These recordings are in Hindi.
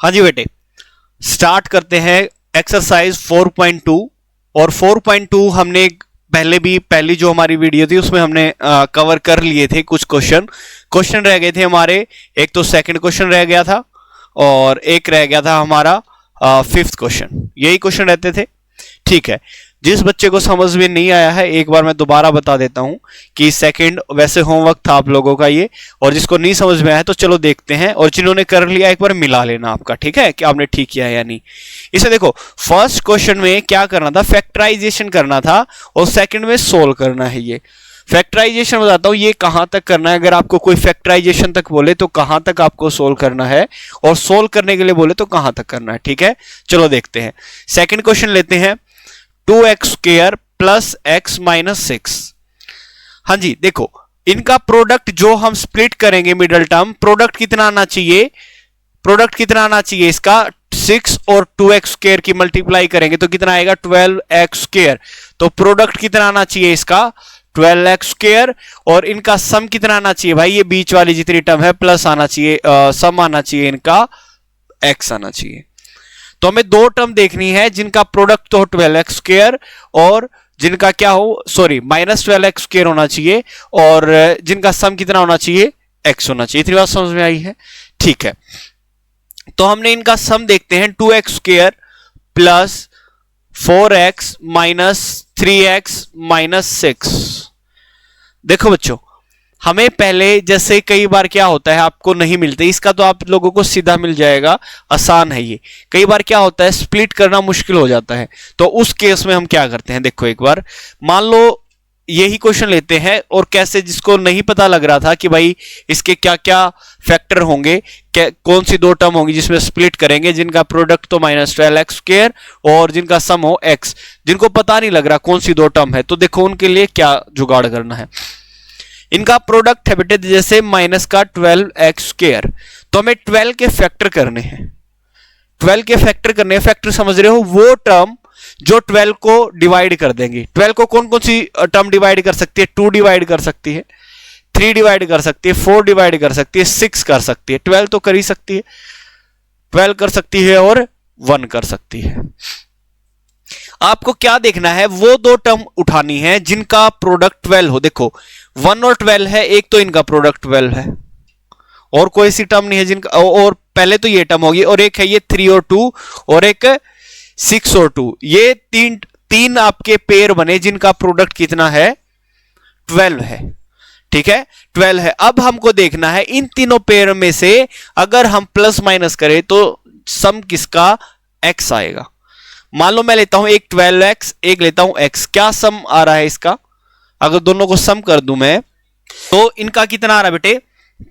हाँ जी बेटे, स्टार्ट करते हैं एक्सरसाइज 4.2। और 4.2 हमने पहली जो हमारी वीडियो थी उसमें हमने कवर कर लिए थे। कुछ क्वेश्चन रह गए थे हमारे। एक तो सेकंड क्वेश्चन रह गया था और एक रह गया था हमारा फिफ्थ क्वेश्चन। यही क्वेश्चन रहते थे। ठीक है, जिस बच्चे को समझ में नहीं आया है एक बार मैं दोबारा बता देता हूं कि सेकंड वैसे होमवर्क था आप लोगों का ये, और जिसको नहीं समझ में आया तो चलो देखते हैं, और जिन्होंने कर लिया एक बार मिला लेना आपका, ठीक है, कि आपने ठीक किया है या नहीं। इसे देखो, फर्स्ट क्वेश्चन में क्या करना था, फैक्टराइजेशन करना था, और सेकंड में सोल्व करना है। ये फैक्टराइजेशन बताता हूं ये कहां तक करना है। अगर आपको कोई फैक्टराइजेशन तक बोले तो कहां तक आपको सोल्व करना है, और सोल्व करने के लिए बोले तो कहां तक करना है। ठीक है, चलो देखते हैं। सेकंड क्वेश्चन लेते हैं, 2x² प्लस x माइनस 6। हाँ जी, देखो इनका प्रोडक्ट जो हम स्प्लिट करेंगे मिडल टर्म, प्रोडक्ट कितना आना चाहिए, इसका 6 और 2x² की मल्टीप्लाई करेंगे तो कितना आएगा 12x²। तो प्रोडक्ट कितना आना चाहिए इसका 12x², और इनका सम कितना आना चाहिए भाई, ये बीच वाली जितनी टर्म है प्लस आना चाहिए, सम आना चाहिए इनका x आना चाहिए। तो हमें दो टर्म देखनी है जिनका प्रोडक्ट तो 12x² और जिनका क्या हो, सॉरी माइनस 12x² होना चाहिए, और जिनका सम कितना होना चाहिए x होना चाहिए। इतनी बात समझ में आई है। ठीक है, तो हमने इनका सम देखते हैं, 2x² plus 4x minus 3x minus 6। देखो बच्चों, हमें पहले जैसे कई बार क्या होता है आपको नहीं मिलते, इसका तो आप लोगों को सीधा मिल जाएगा, आसान है ये। कई बार क्या होता है स्प्लिट करना मुश्किल हो जाता है, तो उस केस में हम क्या करते हैं, देखो एक बार मान लो यही क्वेश्चन लेते हैं, और कैसे जिसको नहीं पता लग रहा था कि भाई इसके क्या क्या फैक्टर होंगे, कौन सी दो टर्म होंगी जिसमें स्प्लिट करेंगे, जिनका प्रोडक्ट तो -12x² और जिनका सम हो x, जिनको पता नहीं लग रहा कौन सी दो टर्म है, तो देखो उनके लिए क्या जुगाड़ करना है। इनका प्रोडक्ट है बेटे जैसे माइनस का 12x², तो हमें 12 के फैक्टर करने हैं। 12 के फैक्टर करने, फैक्टर समझ रहे हो, वो टर्म जो 12 को डिवाइड कर देंगे। 12 को कौन कौन सी टर्म डिवाइड कर सकती है, 2 डिवाइड कर सकती है, 3 डिवाइड कर सकती है, 4 डिवाइड कर सकती है, 6 कर सकती है, 12 तो कर ही सकती है, 12 कर सकती है और 1 कर सकती है। आपको क्या देखना है, वो दो टर्म उठानी है जिनका प्रोडक्ट 12 हो। देखो 1 और 12 है, एक तो इनका प्रोडक्ट 12 है, और कोई सी टर्म नहीं है जिनका, और पहले तो ये टर्म होगी, और एक है ये 3 और 2, और एक 6 और 2। ये तीन आपके पेयर बने जिनका प्रोडक्ट कितना है 12 है। ठीक है, 12 है। अब हमको देखना है इन तीनों पेयर में से अगर हम प्लस माइनस करें तो सम किसका x आएगा। मान लो मैं लेता हूं एक 12x, एक लेता हूं x, क्या सम आ रहा है इसका, अगर दोनों को सम कर दूं मैं तो इनका कितना आ रहा है बेटे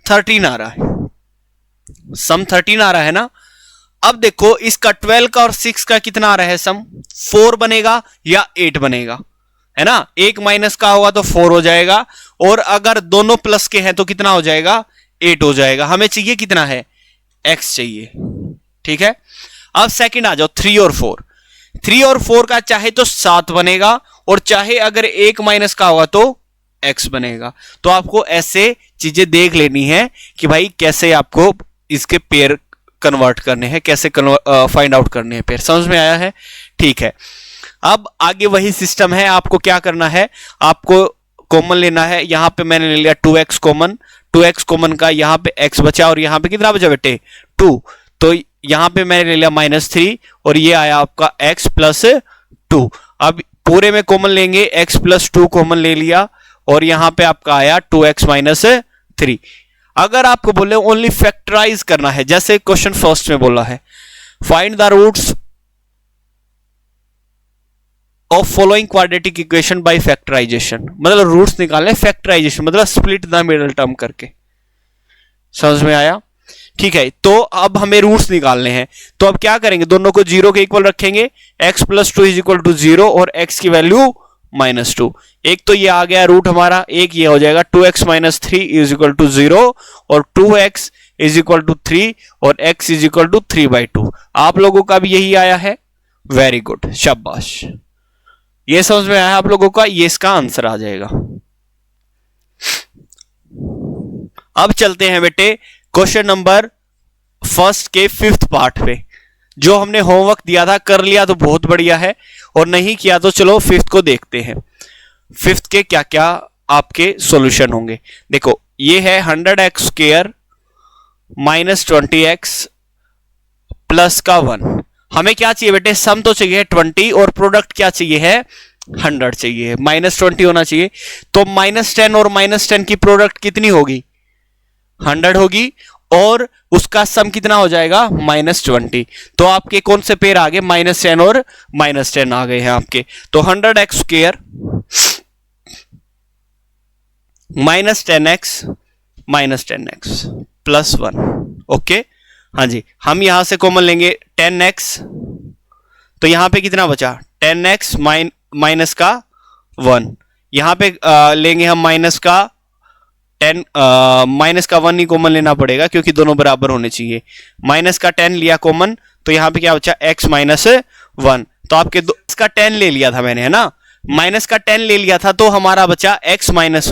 13 आ रहा है, सम 13 आ रहा है ना। अब देखो इसका 12 का और 6 का कितना आ रहा है सम, 4 बनेगा या 8 बनेगा, है ना। एक माइनस का होगा तो 4 हो जाएगा, और अगर दोनों प्लस के हैं तो कितना हो जाएगा 8 हो जाएगा। हमें चाहिए कितना है x चाहिए। ठीक है, अब सेकंड आ जाओ 3 और 4। 3 और 4 का चाहे तो 7 बनेगा, और चाहे अगर एक माइनस का होगा तो x बनेगा। तो आपको ऐसे चीजें देख लेनी है कि भाई कैसे आपको इसके पेयर कन्वर्ट करने हैं, कैसे फाइंड आउट करने हैं पेयर। समझ में आया है। ठीक है, अब आगे वही सिस्टम है। आपको क्या करना है, आपको कॉमन लेना है। यहां पे मैंने ले लिया 2x कॉमन, 2x कॉमन का यहां पे x बचा, और यहां पे कितना बचा बेटे 2, तो यहां पे मैंने ले लिया -3, और ये आया आपका x प्लस 2। अब पूरे में कॉमन लेंगे, x प्लस 2 कॉमन ले लिया, और यहां पे आपका आया 2x माइनस 3। अगर आपको बोले ओनली फैक्टराइज करना है, जैसे क्वेश्चन फर्स्ट में बोला है, find the roots of following quadratic equation by factorization, मतलब रूट्स निकालने, फैक्टराइजेशन मतलब स्प्लिट द मिडल टर्म करके। समझ में आया। ठीक है, तो अब हमें रूट्स निकालने हैं, तो अब क्या करेंगे, दोनों को 0 के इक्वल रखेंगे, x plus 2 is equal to 0 और x की वैल्यू -2। एक तो ये आ गया रूट हमारा, एक ये हो जाएगा 2x minus 3 is equal to 0 और 2x इज इक्वल टू 3 और x इज इक्वल टू 3/2। आप लोगों का भी यही आया है, वेरी गुड, शाबाश। ये समझ में आया आप लोगों का, ये इसका आंसर आ जाएगा। अब चलते हैं बेटे क्वेश्चन नंबर फर्स्ट के 5th पार्ट पे। जो हमने होमवर्क दिया था कर लिया तो बहुत बढ़िया है, और नहीं किया तो चलो 5th को देखते हैं। 5th के क्या क्या आपके सॉल्यूशन होंगे। देखो ये है 100x square minus 20x plus का 1। हमें क्या चाहिए बेटे, सम तो चाहिए 20 और प्रोडक्ट क्या चाहिए है 100 चाहिए, -20 होना चाहिए। तो -10 और -10 की प्रोडक्ट कितनी होगी 100 होगी, और उसका सम कितना हो जाएगा -20। तो आपके कौन से पेयर आ गए, -10 और -10 आ गए हैं आपके। तो 100x square -10x plus 1। Okay हाँ जी, हम यहां से कॉमन लेंगे 10x, तो यहां पे कितना बचा 10x माइनस का 1। यहां पे लेंगे हम माइनस का 1 ही कॉमन लेना पड़ेगा क्योंकि दोनों बराबर होने चाहिए। माइनस का 10 लिया कॉमन, तो यहां पे क्या बचा x माइनस 1। तो आपके इसका 10 ले लिया था मैंने, है ना, माइनस का 10 ले लिया था, तो हमारा बचा x माइनस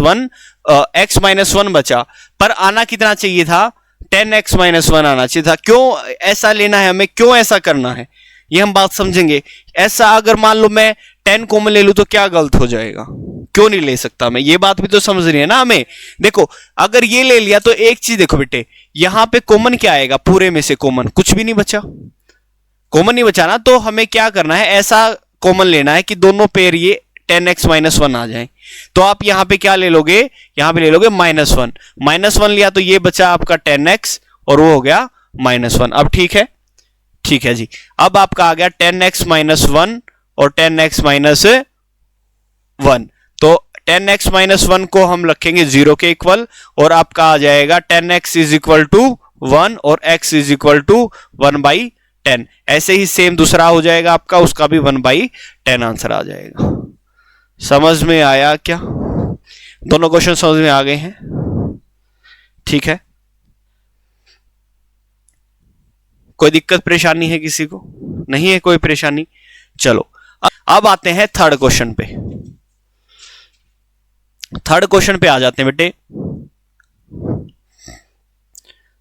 1 बचा। पर आना कितना चाहिए था 10x माइनस 1 आना चाहिए था। क्यों ऐसा लेना है हमें, क्यों ऐसा करना है, ये हम बात समझेंगे। ऐसा अगर मान लो मैं 10 कॉमन ले लूं तो क्या गलत हो जाएगा, क्यों नहीं ले सकता मैं, ये बात भी तो समझ रही है ना हमें। देखो अगर ये ले लिया तो एक चीज देखो बेटे, यहां पे कॉमन क्या आएगा, पूरे में से कॉमन कुछ भी नहीं बचा, कॉमन नहीं बचा ना। तो हमें क्या करना है, ऐसा कॉमन लेना है कि दोनों पेयर ये 10x माइनस 1 आ जाए। तो आप यहां पे क्या ले लोगे, यहां पे ले लोगे -1। -1 लिया तो ये बचा आपका 10x और वो हो गया -1। अब ठीक है, ठीक है जी। अब आपका आ गया 10x माइनस 1 और 10x माइनस 1। तो 10x माइनस 1 को हम रखेंगे 0 के इक्वल, और आपका आ जाएगा 10x इज इक्वल टू 1 और x इज इक्वल टू 1/10। ऐसे ही सेम दूसरा हो जाएगा आपका, उसका भी 1/10 आंसर आ जाएगा। समझ में आया क्या, दोनों क्वेश्चन समझ में आ गए हैं, ठीक है। कोई दिक्कत परेशानी है किसी को, नहीं है कोई परेशानी। चलो अब आते हैं थर्ड क्वेश्चन पे। थर्ड क्वेश्चन पे आ जाते हैं बेटे,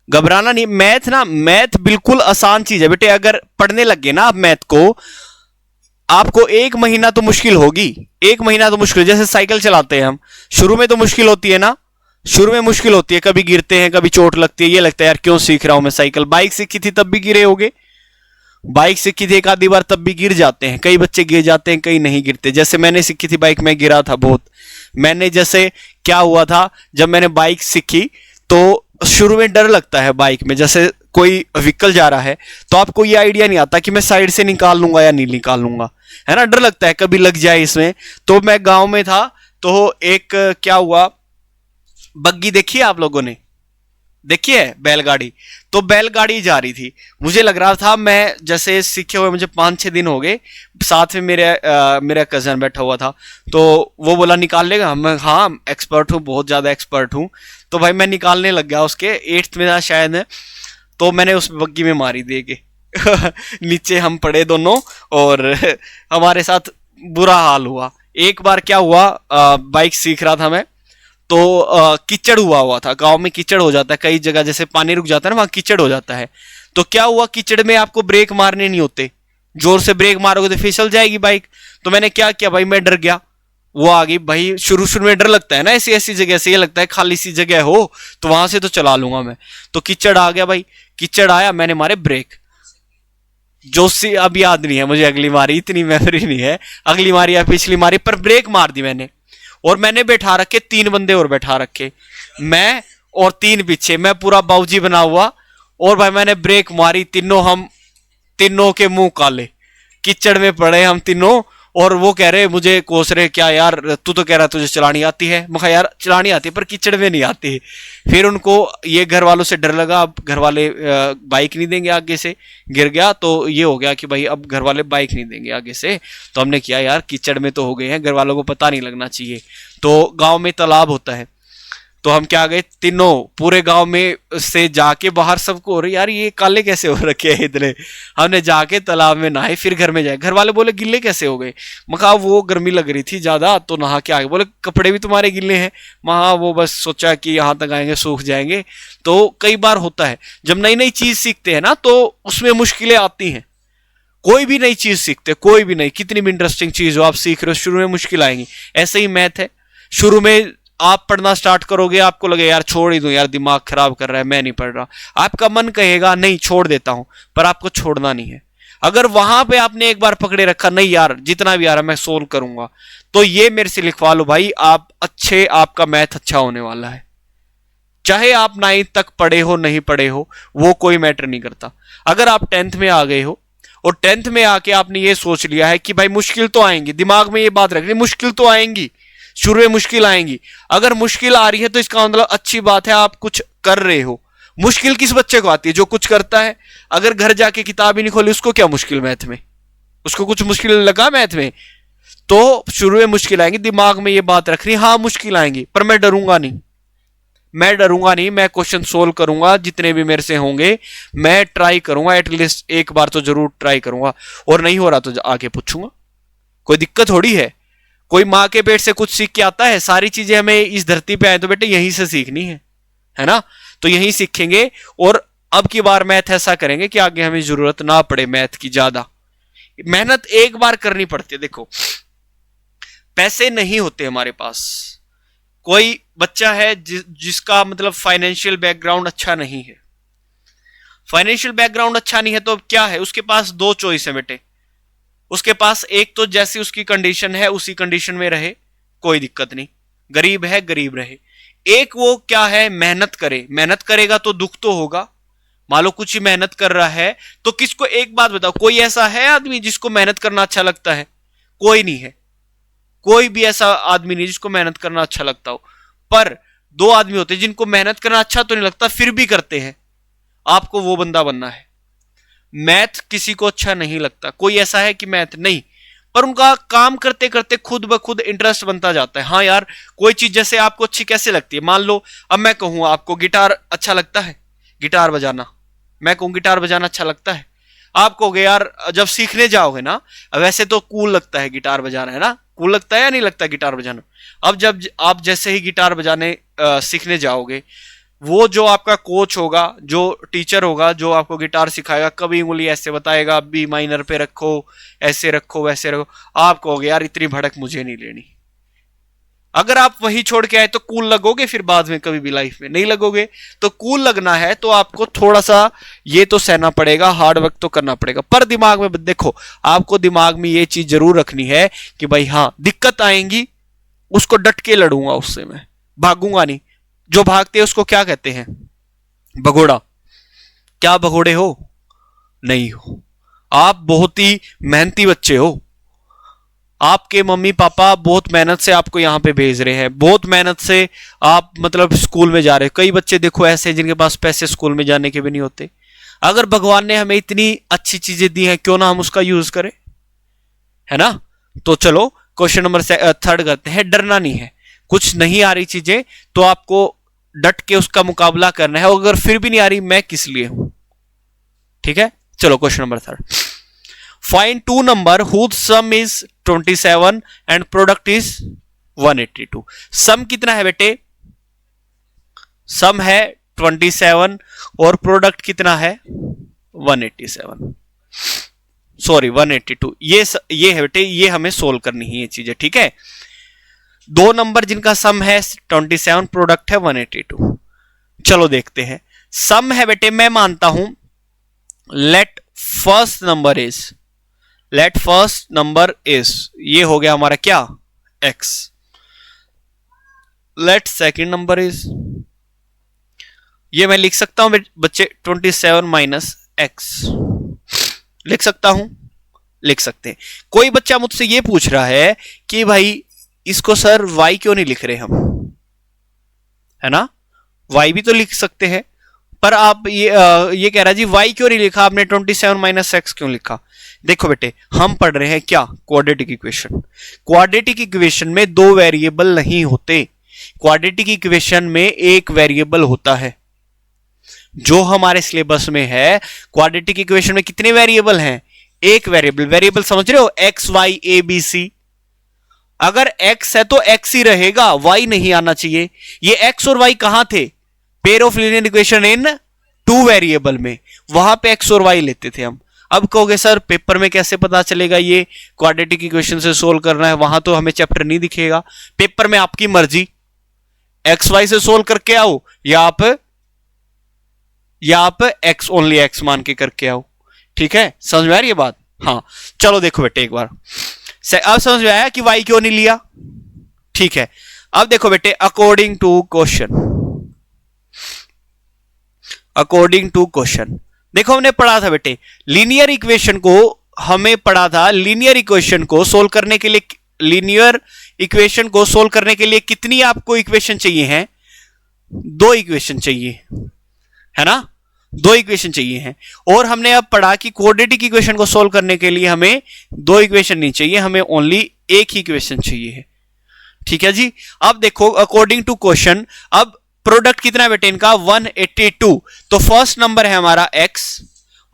घबराना नहीं। मैथ बिल्कुल आसान चीज है बेटे। अगर पढ़ने लग गए ना आप मैथ को, आपको 1 महीना तो मुश्किल होगी, 1 महीना तो मुश्किल। जैसे साइकिल चलाते हैं हम, शुरू में तो मुश्किल होती है ना, शुरू में मुश्किल होती है, कभी गिरते हैं, कभी चोट लगती है, ये लगता है यार क्यों सीख रहा हूं मैं साइकिल। बाइक सीखी थी तब भी गिरे होगे, बाइक सीखी थी एक आधी बार तब भी गिर जाते हैं, कई बच्चे गिर जाते हैं, कई नहीं गिरते। जैसे मैंने सीखी थी बाइक, में गिरा था बहुत। मैंने जैसे क्या हुआ था, जब मैंने बाइक सीखी तो शुरू में डर लगता है बाइक में, जैसे कोई व्हीकल जा रहा है तो आपको ये आइडिया नहीं आता कि मैं साइड से निकाल लूंगा या नहीं निकाल लूंगा, है ना, डर लगता है कभी लग जाए इसमें। तो मैं गांव में था, तो एक क्या हुआ, बग्गी देखी है आप लोगों ने, देखी है बैलगाड़ी, तो बैलगाड़ी जा रही थी। मुझे लग रहा था, मैं जैसे सीखे हुए मुझे 5-6 दिन हो गए, साथ में मेरा कजन बैठा हुआ था, तो वो बोला निकाल लेगा। मैं हाँ एक्सपर्ट हूँ, बहुत ज्यादा एक्सपर्ट हूँ। तो भाई मैं निकालने लग गया, उसके 8th में था शायद, तो मैंने उस बग्गी में मारी दे के नीचे हम पड़े दोनों, और हमारे साथ बुरा हाल हुआ। एक बार क्या हुआ, बाइक सीख रहा था मैं, तो कीचड़ हुआ था। गांव में कीचड़ हो जाता है कई जगह, जैसे पानी रुक जाता है ना, वहां कीचड़ हो जाता है। तो क्या हुआ, कीचड़ में आपको ब्रेक मारने नहीं होते, जोर से ब्रेक मारोगे तो फिसल जाएगी बाइक। तो मैंने क्या किया भाई, मैं डर गया, वो आ गई भाई। शुरू में डर लगता है ना, ऐसी जगह से, ये लगता है खाली सी जगह हो तो वहां से तो चला लूंगा मैं। तो कीचड़ आ गया भाई, कीचड़ आया, मैंने मारे ब्रेक, जोशी अब याद नहीं है मुझे, अगली मारी इतनी मेमोरी नहीं है, अगली मारी या पिछली मारी, पर ब्रेक मार दी मैंने। और मैंने बैठा रखे 3 बंदे और बैठा रखे, मैं और 3 पीछे, मैं पूरा बाबूजी बना हुआ। और भाई मैंने ब्रेक मारी, हम तीनों के मुंह काले, कीचड़ में पड़े हम तीनों। और वो कह रहे, मुझे कोस रहे, क्या यार तू तो कह रहा तुझे चलानी आती है। मैं कहा यार चलानी आती है पर कीचड़ में नहीं आती। फिर उनको ये घर वालों से डर लगा, अब घर वाले बाइक नहीं देंगे आगे से, गिर गया तो ये हो गया कि भाई अब घर वाले बाइक नहीं देंगे आगे से। तो हमने किया यार कीचड़ में तो हो गए हैं, घर वालों को पता नहीं लगना चाहिए। तो गांव में तालाब होता है, तो हम क्या गए तीनों पूरे गांव में से जाके बाहर सबको हो रही यार ये काले कैसे हो रखे हैं इतने। हमने जाके तालाब में नहाए, फिर घर में जाए, घर वाले बोले गिल्ले कैसे हो गए। मका वो गर्मी लग रही थी ज्यादा तो नहा के आ गए। बोले कपड़े भी तुम्हारे गिल्ले हैं। महा वो बस सोचा कि यहाँ तक आएंगे सूख जाएंगे। तो कई बार होता है जब नई नई चीज सीखते हैं ना तो उसमें मुश्किलें आती हैं। कोई भी नई चीज सीखते, कोई भी नहीं, कितनी भी इंटरेस्टिंग चीज हो आप सीख रहे हो, शुरू में मुश्किल आएंगी। ऐसे ही मैथ है, शुरू में आप पढ़ना स्टार्ट करोगे आपको लगे यार छोड़ ही दूं यार दिमाग खराब कर रहा है मैं नहीं पढ़ रहा, आपका मन कहेगा नहीं छोड़ देता हूं, पर आपको छोड़ना नहीं है। अगर वहां पे आपने एक बार पकड़े रखा नहीं यार जितना भी आ रहा मैं सोल्व करूंगा, तो ये मेरे से लिखवा लो भाई, आप अच्छे, आपका मैथ अच्छा होने वाला है। चाहे आप 9th तक पढ़े हो नहीं पढ़े हो वो कोई मैटर नहीं करता। अगर आप 10th में आ गए हो और 10th में आके आपने ये सोच लिया है कि भाई मुश्किल तो आएंगी, दिमाग में ये बात रखनी मुश्किल तो आएंगी, शुरू में मुश्किल आएंगी। अगर मुश्किल आ रही है तो इसका मतलब अच्छी बात है आप कुछ कर रहे हो। मुश्किल किस बच्चे को आती है? जो कुछ करता है। अगर घर जाके किताब ही नहीं खोली उसको क्या मुश्किल मैथ में? उसको कुछ मुश्किल लगा मैथ में? तो शुरू में मुश्किल आएंगी, दिमाग में ये बात रखनी हाँ मुश्किल आएंगी, पर मैं डरूंगा नहीं, मैं डरूंगा नहीं, मैं क्वेश्चन सोल्व करूंगा जितने भी मेरे से होंगे, मैं ट्राई करूंगा, एटलीस्ट एक बार तो जरूर ट्राई करूंगा, और नहीं हो रहा तो आके पूछूंगा। कोई दिक्कत थोड़ी है, कोई माँ के पेट से कुछ सीख के आता है? सारी चीजें हमें इस धरती पे आए तो बेटे यहीं से सीखनी है ना? तो यहीं सीखेंगे और अब की बार मैथ ऐसा करेंगे कि आगे हमें जरूरत ना पड़े मैथ की ज्यादा। मेहनत एक बार करनी पड़ती है। देखो पैसे नहीं होते हमारे पास, कोई बच्चा है जिसका मतलब फाइनेंशियल बैकग्राउंड अच्छा नहीं है, फाइनेंशियल बैकग्राउंड अच्छा नहीं है तो क्या है उसके पास? दो चॉइस है बेटे, उसके पास एक तो जैसी उसकी कंडीशन है उसी कंडीशन में रहे, कोई दिक्कत नहीं, गरीब है गरीब रहे। एक वो क्या है मेहनत करे, मेहनत करेगा तो दुख तो होगा, मान लो कुछ ही मेहनत कर रहा है तो किसको, एक बात बताओ, कोई ऐसा है आदमी जिसको मेहनत करना अच्छा लगता है? कोई नहीं है, कोई भी ऐसा आदमी नहीं जिसको मेहनत करना अच्छा लगता हो। पर दो आदमी होते हैं जिनको मेहनत करना अच्छा तो नहीं लगता फिर भी करते हैं, आपको वो बंदा बनना है। मैथ किसी को अच्छा नहीं लगता, कोई ऐसा है कि मैथ नहीं, पर उनका काम करते करते खुद ब खुद इंटरेस्ट बनता जाता है। हाँ यार कोई चीज जैसे आपको अच्छी कैसे लगती है, मान लो अब मैं कहूं आपको गिटार अच्छा लगता है, गिटार बजाना, मैं कहूं गिटार बजाना अच्छा लगता है, आप कहोगे यार जब सीखने जाओगे ना, वैसे तो कूल लगता है गिटार बजाना, है ना? कूल लगता है या नहीं लगता गिटार बजाना? अब जब आप जैसे ही गिटार बजाने सीखने जाओगे, वो जो आपका कोच होगा, जो टीचर होगा, जो आपको गिटार सिखाएगा, कभी उंगली ऐसे बताएगा, बी माइनर पे रखो, ऐसे रखो, वैसे रखो, आप कहोगे यार इतनी भड़क मुझे नहीं लेनी। अगर आप वही छोड़ के आए तो कूल लगोगे? फिर बाद में कभी भी लाइफ में नहीं लगोगे। तो कूल लगना है तो आपको थोड़ा सा ये तो सहना पड़ेगा, हार्ड वर्क तो करना पड़ेगा। पर दिमाग में देखो, आपको दिमाग में ये चीज जरूर रखनी है कि भाई हाँ दिक्कत आएंगी, उसको डट के लड़ूंगा, उससे मैं भागूंगा नहीं। जो भागते हैं उसको क्या कहते हैं? भगोड़ा। क्या भगोड़े हो? नहीं हो, आप बहुत ही मेहनती बच्चे हो, आपके मम्मी पापा बहुत मेहनत से आपको यहां पे भेज रहे हैं, बहुत मेहनत से आप मतलब स्कूल में जा रहे हैं। कई बच्चे देखो ऐसे जिनके पास पैसे स्कूल में जाने के भी नहीं होते। अगर भगवान ने हमें इतनी अच्छी चीजें दी हैं क्यों ना हम उसका यूज करें, है ना? तो चलो क्वेश्चन नंबर 3 करते हैं। डरना नहीं है, कुछ नहीं आ रही चीजें तो आपको डट के उसका मुकाबला करना है, और अगर फिर भी नहीं आ रही मैं किस लिए हूं, ठीक है? चलो question number 3, find two number whose sum is 27 and product is 182। Sum कितना है बेटे? सम है 27 और प्रोडक्ट कितना है? 187, सॉरी 182। ये है बेटे, ये हमें सोल्व करनी है ये चीजें, ठीक है? दो नंबर जिनका सम है 27, प्रोडक्ट है 182। चलो देखते हैं। सम है बेटे, मैं मानता हूं let first number is, let first number is, ये हो गया हमारा क्या? x। Let second number is, ये मैं लिख सकता हूं बच्चे 27 माइनस x, लिख सकता हूं? लिख सकते हैं। कोई बच्चा मुझसे ये पूछ रहा है कि भाई इसको सर y क्यों नहीं लिख रहे हम, है ना? y भी तो लिख सकते हैं, पर आप ये कह रहा है जी y क्यों नहीं लिखा आपने, 27 माइनस x क्यों लिखा? देखो बेटे हम पढ़ रहे हैं क्या? Quadratic equation. क्वाड्रेटिक इक्वेशन में दो वेरिएबल नहीं होते, क्वाड्रेटिक इक्वेशन में एक वेरिएबल होता है। जो हमारे सिलेबस में है, क्वाड्रेटिक इक्वेशन में कितने वेरिएबल हैं? एक वेरिएबल। वेरिएबल समझ रहे हो? X y a b c. अगर x है तो x ही रहेगा, y नहीं आना चाहिए। ये x और y कहां थे? Pair of linear equation in two variable में, वहां पे x और y लेते थे हम। अब कहोगे सर पेपर में कैसे पता चलेगा ये क्वाड्रेटिक इक्वेशन से सोल्व करना है? वहां तो हमें चैप्टर नहीं दिखेगा। पेपर में आपकी मर्जी, एक्स वाई से सोल्व करके आओ या आप x ओनली x मान के करके आओ। ठीक है, समझ में आ रही है बात? हाँ, चलो देखो बेटे एक बार, अब समझ में आया कि y क्यों नहीं लिया? ठीक है, अब देखो बेटे, अकॉर्डिंग टू क्वेश्चन देखो, हमने पढ़ा था बेटे लीनियर इक्वेशन को, हमें पढ़ा था लीनियर इक्वेशन को सोल्व करने के लिए कितनी आपको इक्वेशन चाहिए हैं? 2 इक्वेशन चाहिए, है ना? 2 इक्वेशन चाहिए हैं। और हमने अब पढ़ा कि क्वाड्रेटिक इक्वेशन को सोल्व करने के लिए हमें 2 इक्वेशन नहीं चाहिए, हमें ओनली एक ही इक्वेशन चाहिए है। ठीक है जी। अब देखो अकॉर्डिंग टू क्वेश्चन, अब प्रोडक्ट कितना है बेटे इनका? 182। तो फर्स्ट नंबर है हमारा x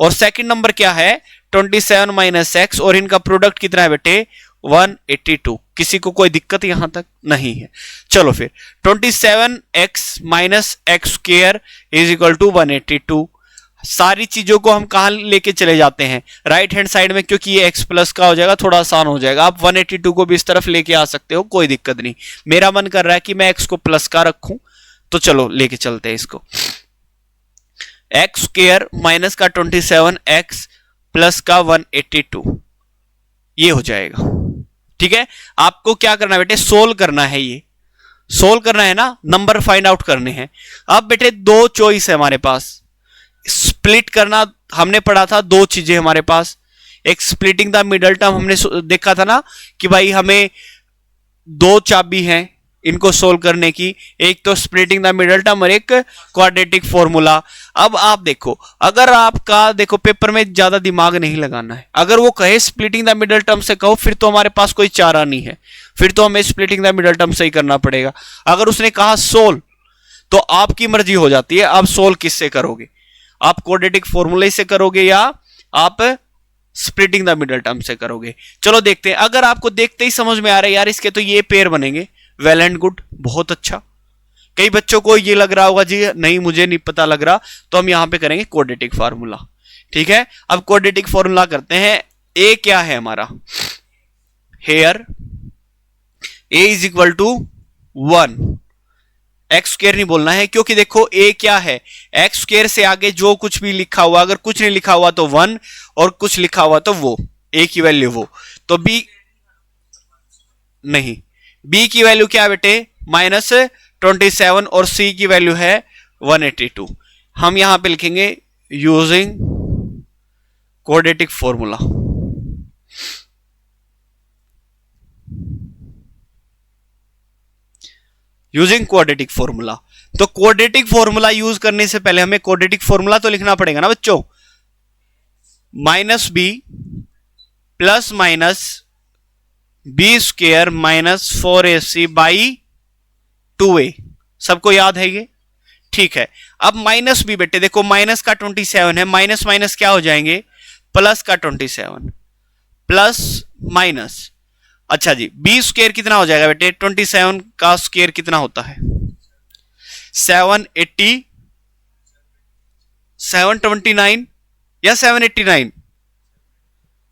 और सेकंड नंबर क्या है? 27 माइनस एक्स, और इनका प्रोडक्ट कितना है बेटे? 182। किसी को कोई दिक्कत यहां तक नहीं है? चलो फिर 27x minus x square is equal to 182। सारी चीजों को हम कहां लेके चले जाते हैं? राइट हैंड साइड में, क्योंकि ये x प्लस का हो जाएगा, थोड़ा आसान हो जाएगा। आप 182 को भी इस तरफ लेके आ सकते हो, कोई दिक्कत नहीं। मेरा मन कर रहा है कि मैं x को प्लस का रखूं, तो चलो लेके चलते हैं इसको। एक्स स्क्वायर माइनस का 27x प्लस का 182, ये हो जाएगा। ठीक है, आपको क्या करना है बेटे? सोल्व करना है, ये सोल्व करना है ना, नंबर फाइंड आउट करने हैं। अब बेटे 2 चॉइस है हमारे पास। स्प्लिट करना हमने पढ़ा था, 2 चीजें हमारे पास। एक स्प्लिटिंग द मिडल टर्म हमने देखा था ना कि भाई हमें 2 चाबी हैं इनको सोल्व करने की, एक तो स्प्लिटिंग द मिडल टर्म और एक क्वाड्रेटिक फॉर्मूला। अब आप देखो, अगर आपका देखो पेपर में ज्यादा दिमाग नहीं लगाना है, अगर वो कहे स्प्लिटिंग द मिडल टर्म से कहो, फिर तो हमारे पास कोई चारा नहीं है, फिर तो हमें स्प्लिटिंग द मिडल टर्म से ही करना पड़ेगा। अगर उसने कहा सोल्व, तो आपकी मर्जी हो जाती है, आप सोल्व किससे करोगे? आप क्वाड्रेटिक फॉर्मूले से करोगे या आप स्प्लिटिंग द मिडल टर्म से करोगे? चलो देखते हैं। अगर आपको देखते ही समझ में आ रहा है यार इसके तो ये पेयर बनेंगे, वेल एंड गुड, बहुत अच्छा। कई बच्चों को ये लग रहा होगा जी नहीं मुझे नहीं पता लग रहा, तो हम यहां पे करेंगे क्वाड्रेटिक फार्मूला। ठीक है, अब क्वाड्रेटिक फार्मूला करते हैं। ए क्या है हमारा? Here a is equal to 1। X square नहीं बोलना है, क्योंकि देखो ए क्या है? एक्स स्क्वायर से आगे जो कुछ भी लिखा हुआ, अगर कुछ नहीं लिखा हुआ तो 1, और कुछ लिखा हुआ तो वो ए की वैल्यू वो, तो बी नहीं, बी की वैल्यू क्या बेटे? -27, और सी की वैल्यू है 182। हम यहां पे लिखेंगे using quadratic formula. Using quadratic formula, तो क्वाड्रेटिक फॉर्मूला यूज करने से पहले हमें क्वाड्रेटिक फॉर्मूला तो लिखना पड़ेगा ना बच्चों। -b plus minus b square minus 4ac by 2a, सबको याद है ये? ठीक है, अब माइनस भी बेटे देखो, माइनस का 27 है, माइनस माइनस क्या हो जाएंगे? प्लस का 27, प्लस माइनस। अच्छा जी, बी स्क्वायर कितना हो जाएगा बेटे? 27 का स्क्वायर कितना होता है? 780, 729 या 789?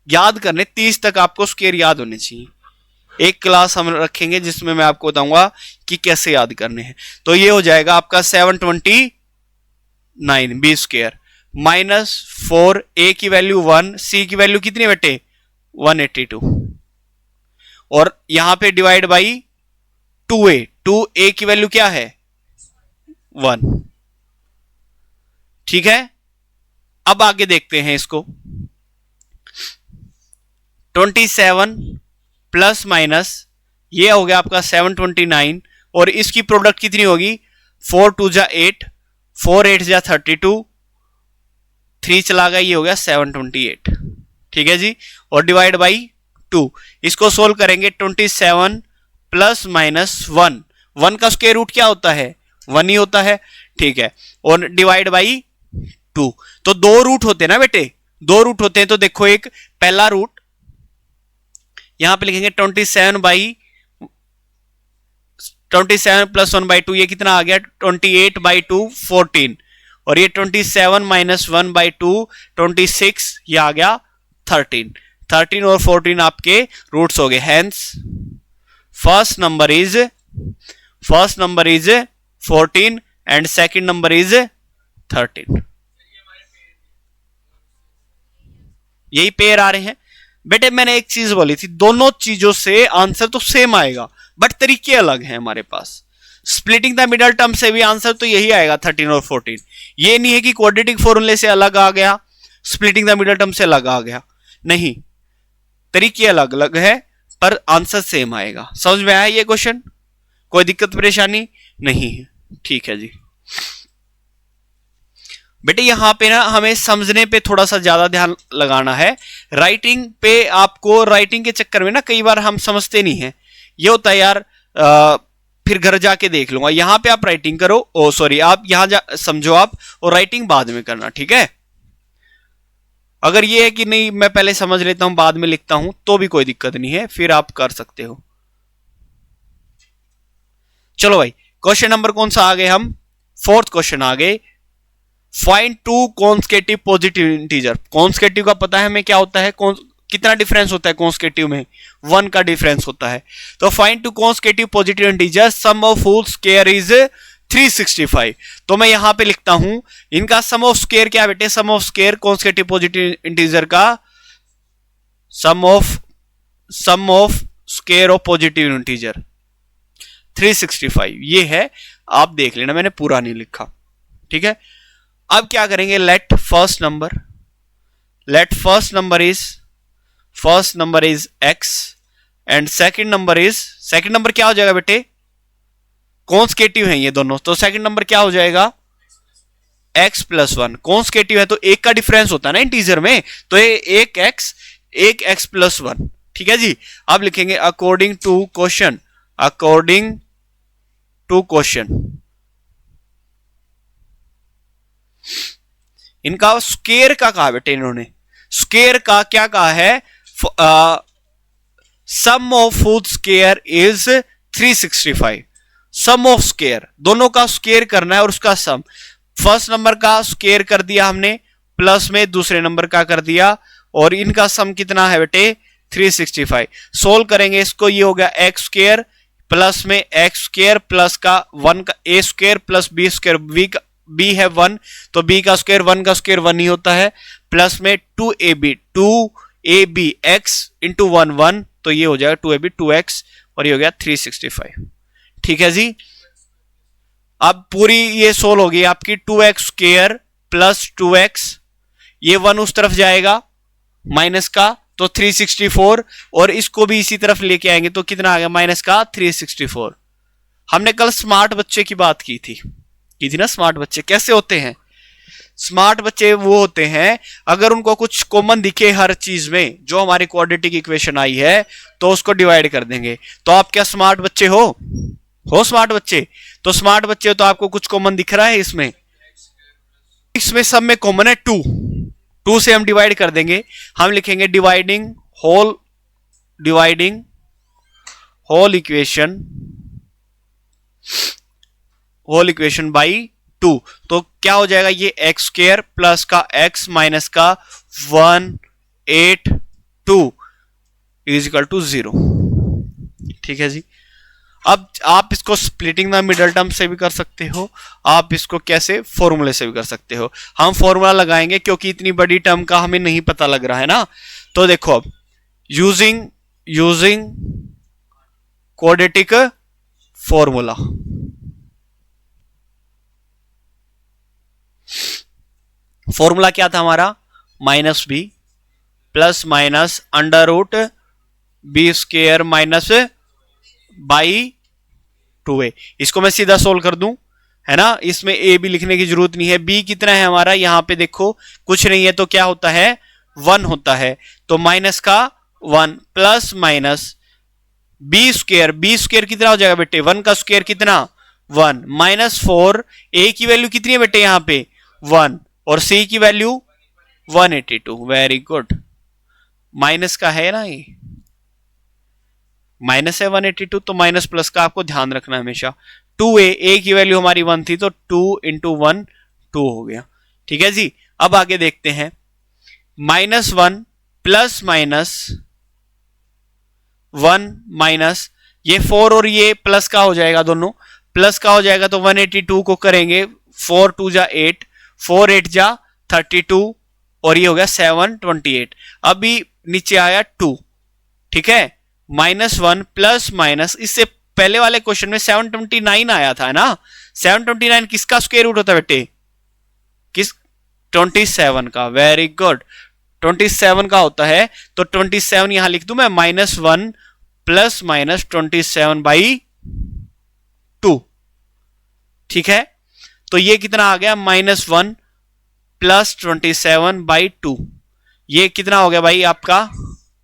याद करने 30 तक आपको स्क्वायर याद होने चाहिए। एक क्लास हम रखेंगे जिसमें मैं आपको बताऊंगा कि कैसे याद करने हैं। तो ये हो जाएगा आपका 729 बी स्क्वायर माइनस 4, ए की वैल्यू 1, सी की वैल्यू कितनी बेटे? 182, और यहां पे डिवाइड बाई 2a, 2a की वैल्यू क्या है? 1। ठीक है, अब आगे देखते हैं इसको। 27 प्लस माइनस ये हो गया आपका 729, और इसकी प्रोडक्ट कितनी होगी? 4 2 जा 8, 4 8 जा 32, 3 चला गया, ये हो गया 728। ठीक है जी, और डिवाइड बाई 2, इसको सोल्व करेंगे। 27 प्लस माइनस 1, 1 का स्क्वायर रूट क्या होता है, 1 ही होता है, ठीक है, और डिवाइड बाई 2। तो 2 रूट होते हैं ना बेटे, 2 रूट होते हैं। तो देखो एक पहला रूट यहां पे लिखेंगे 27 प्लस 1/2, ये कितना आ गया 28/2 14, और ये 27 माइनस 1/2 26, ये आ गया 13 और 14 आपके रूट्स हो गए। Hence first number is 14 and second number is 13। यही पेयर आ रहे हैं बेटे। मैंने एक चीज बोली थी, दोनों चीजों से आंसर तो सेम आएगा बट तरीके अलग हैं हमारे पास। स्प्लिटिंग द मिडल टर्म से भी आंसर तो यही आएगा 13 और 14। ये नहीं है कि क्वाड्रेटिक फॉर्मूले से अलग आ गया, स्प्लिटिंग द मिडल टर्म से अलग आ गया, नहीं, तरीके अलग अलग है पर आंसर सेम आएगा। समझ में आया ये क्वेश्चन? कोई दिक्कत परेशानी नहीं है, ठीक है जी। बेटे यहां पे ना हमें समझने पे थोड़ा सा ज्यादा ध्यान लगाना है। राइटिंग पे आपको, राइटिंग के चक्कर में ना कई बार हम समझते नहीं है, ये होता है यार फिर घर जाके देख लूंगा। यहां पे आप राइटिंग करो, ओ सॉरी आप यहां समझो आप, और राइटिंग बाद में करना, ठीक है। अगर ये है कि नहीं मैं पहले समझ लेता हूं बाद में लिखता हूं तो भी कोई दिक्कत नहीं है, फिर आप कर सकते हो। चलो भाई क्वेश्चन नंबर कौन सा आ गए हम, 4th क्वेश्चन आ गए। Find 2 consecutive positive integer. Consecutive का पता है हमें क्या होता है, कितना डिफरेंस होता है कॉन्सेक्यूटिव में, 1 का डिफरेंस होता है। तो find 2 consecutive positive integer sum of whole square is 365। तो मैं यहां पे लिखता हूं इनका सम ऑफ स्क्वायर क्या बेटे, sum of square consecutive positive integer का sum of square of positive integer 365 ये है। आप देख लेना मैंने पूरा नहीं लिखा, ठीक है। अब क्या करेंगे, late first number is x and second number क्या हो जाएगा बेटे, कॉन्सेक्यूटिव है ये दोनों, तो सेकंड नंबर क्या हो जाएगा x प्लस 1। कॉन्सेक्यूटिव है तो एक का डिफरेंस होता है ना इंटीजर में, तो ये एक x प्लस 1, ठीक है जी। अब लिखेंगे अकॉर्डिंग टू क्वेश्चन इनका स्क्वायर का कहा बेटे, इन्होंने स्क्वायर का क्या कहा है, sum of whole square is 365। Sum of square दोनों का स्क्वायर करना है और उसका सम, फर्स्ट नंबर का स्क्वायर कर दिया हमने प्लस में दूसरे नंबर का कर दिया, और इनका सम कितना है बेटे 365। सोल्व करेंगे इसको, ये हो गया एक्स स्क्वायर प्लस में एक्स स्क्वायर प्लस का 1 का A square plus B square, B है 1 तो बी का स्क्वायर 1 का स्क्वायर 1 ही होता है, प्लस में 2ab x इंटू 1 तो ये हो जाएगा 2ab 2x और ये हो गया 365, ठीक है जी। अब पूरी ये सोल्व होगी आपकी 2x स्क्वायर प्लस 2x, ये 1 उस तरफ जाएगा माइनस का तो 364, और इसको भी इसी तरफ लेके आएंगे तो कितना आ गया माइनस का 364। हमने कल स्मार्ट बच्चे की बात की थी ना। स्मार्ट बच्चे कैसे होते हैं, स्मार्ट बच्चे वो होते हैं अगर उनको कुछ कॉमन दिखे हर चीज में, जो हमारी क्वाड्रेटिक इक्वेशन आई है तो उसको डिवाइड कर देंगे। तो आप क्या स्मार्ट बच्चे हो स्मार्ट बच्चे? तो स्मार्ट बच्चे हो तो आपको कुछ कॉमन दिख रहा है इसमें सब में कॉमन है 2 से हम डिवाइड कर देंगे। हम लिखेंगे डिवाइडिंग होल इक्वेशन बाई 2, तो क्या हो जाएगा ये एक्स स्क्वायर प्लस का x माइनस का 182 इज इक्वल टू 0, ठीक है जी। अब आप इसको स्प्लिटिंग द मिडल टर्म से भी कर सकते हो, आप इसको कैसे फॉर्मूले से भी कर सकते हो। हम फॉर्मूला लगाएंगे क्योंकि इतनी बड़ी टर्म का हमें नहीं पता लग रहा है ना। तो देखो अब यूजिंग क्वाड्रेटिक फॉर्मूला, फॉर्मूला क्या था हमारा, minus b plus minus under root b square minus by 2a। इसको मैं सीधा सोल्व कर दूं, है ना, इसमें a भी लिखने की जरूरत नहीं है। b कितना है हमारा, यहां पे देखो कुछ नहीं है तो क्या होता है 1 होता है, तो माइनस का 1 प्लस माइनस बी स्क्वायर कितना हो जाएगा बेटे, 1 का स्क्वायर कितना 1 -4, ए की वैल्यू कितनी है बेटे यहां पे 1 और सी की वैल्यू 182। वेरी गुड, माइनस का है ना, ये माइनस है 182, तो माइनस प्लस का आपको ध्यान रखना हमेशा। 2a, ए की वैल्यू हमारी 1 थी तो 2 इंटू 1 2 हो गया। ठीक है जी, अब आगे देखते हैं -1 प्लस माइनस 1 माइनस ये 4 और ये प्लस का हो जाएगा, दोनों प्लस का हो जाएगा तो 182 को करेंगे 4 2 जा 8, 4 8 जा 32 और ये हो गया 728। अभी नीचे आया 2, ठीक है, -1 प्लस माइनस, इससे पहले वाले क्वेश्चन में 729 आया था ना, 729 किसका स्क्वायर रूट होता है बेटे, किस 27 का। वेरी गुड, 27 का होता है, तो 27 यहां लिख दूं मैं, -1 प्लस माइनस 27/2। ठीक है, तो ये कितना आ गया -1 प्लस 27/2, ये कितना हो गया भाई आपका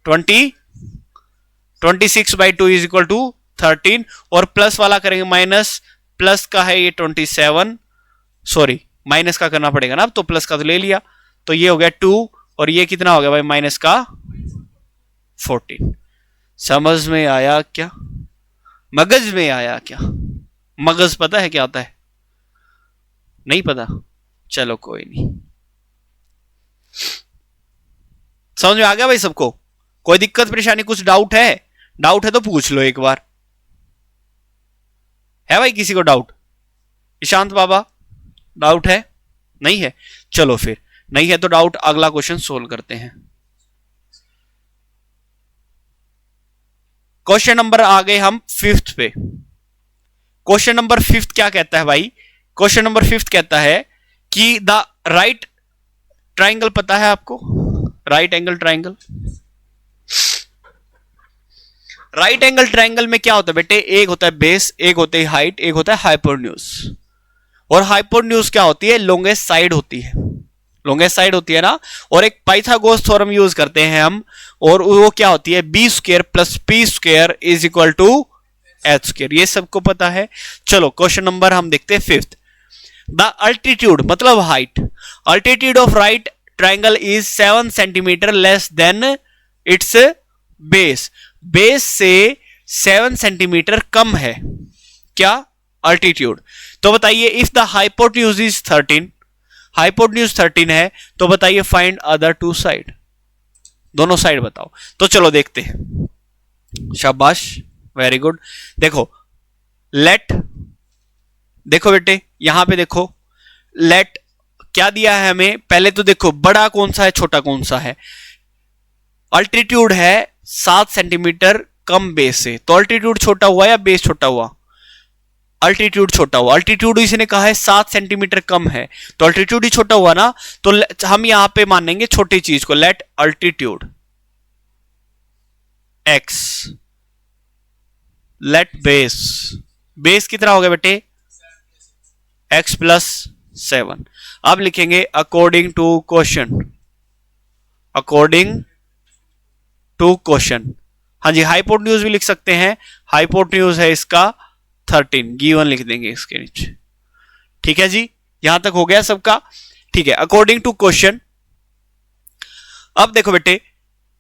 26/2 इज इक्वल टू 13, और प्लस वाला करेंगे माइनस, प्लस का है ये 27, सॉरी माइनस का करना पड़ेगा ना, अब तो प्लस का तो ले लिया, तो ये हो गया 2 और ये कितना हो गया भाई माइनस का 14। समझ में आया क्या, मगज में आया क्या, मगज पता है क्या होता है, नहीं पता, चलो कोई नहीं, समझ में आ गया भाई सबको, कोई दिक्कत परेशानी कुछ डाउट है, डाउट है तो पूछ लो एक बार, है भाई किसी को डाउट, ईशांत बाबा डाउट है, नहीं है, चलो फिर नहीं है तो डाउट अगला क्वेश्चन सोल्व करते हैं। क्वेश्चन नंबर आ गए हम 5th पे। क्वेश्चन नंबर 5th क्या कहता है भाई, क्वेश्चन नंबर 5th कहता है कि द राइट ट्राइंगल, पता है आपको right angle triangle, right angle triangle में क्या होता है बेटे, एक होता है बेस, एक होता है हाइट, एक होता है हाइपोटेन्यूज, और हाइपोटेन्यूज क्या होती है, लॉन्गेस्ट साइड होती है, लॉन्गेस्ट साइड होती है ना, और एक पाइथागोरस थ्योरम यूज करते हैं हम, और वो क्या होती है, b square plus p square is equal to h square, ये सबको पता है। चलो क्वेश्चन नंबर हम देखते हैं 5th, द अल्टीट्यूड मतलब height, altitude of right triangle is 7 centimetre less than it's base, base से 7 सेंटीमीटर कम है क्या अल्टीट्यूड, तो बताइए if the hypotenuse is 13, hypotenuse 13 है, तो बताइए फाइंड अदर 2 साइड, दोनों साइड बताओ। तो चलो देखते हैं, शाबाश वेरी गुड। देखो लेट, देखो बेटे यहां पे देखो, लेट क्या दिया है हमें, पहले तो देखो बड़ा कौन सा है छोटा कौन सा है, अल्टीट्यूड है 7 सेंटीमीटर कम बेस से, तो अल्टीट्यूड छोटा हुआ या बेस छोटा हुआ, अल्टीट्यूड छोटा हुआ, अल्टीट्यूड इसने कहा है 7 सेंटीमीटर कम है, तो अल्टीट्यूड ही छोटा हुआ ना, तो हम यहां पे मानेंगे छोटी चीज को, let altitude x, let base, base कितना हो गया बेटे x प्लस 7, अब लिखेंगे according to question, according to question, हाँ जी हाइपोटेन्यूज भी लिख सकते हैं, हाइपोटेन्यूज है इसका 13, गिवन लिख देंगे इसके नीचे। ठीक है जी, यहां तक हो गया सबका, ठीक है, अकॉर्डिंग टू क्वेश्चन। अब देखो बेटे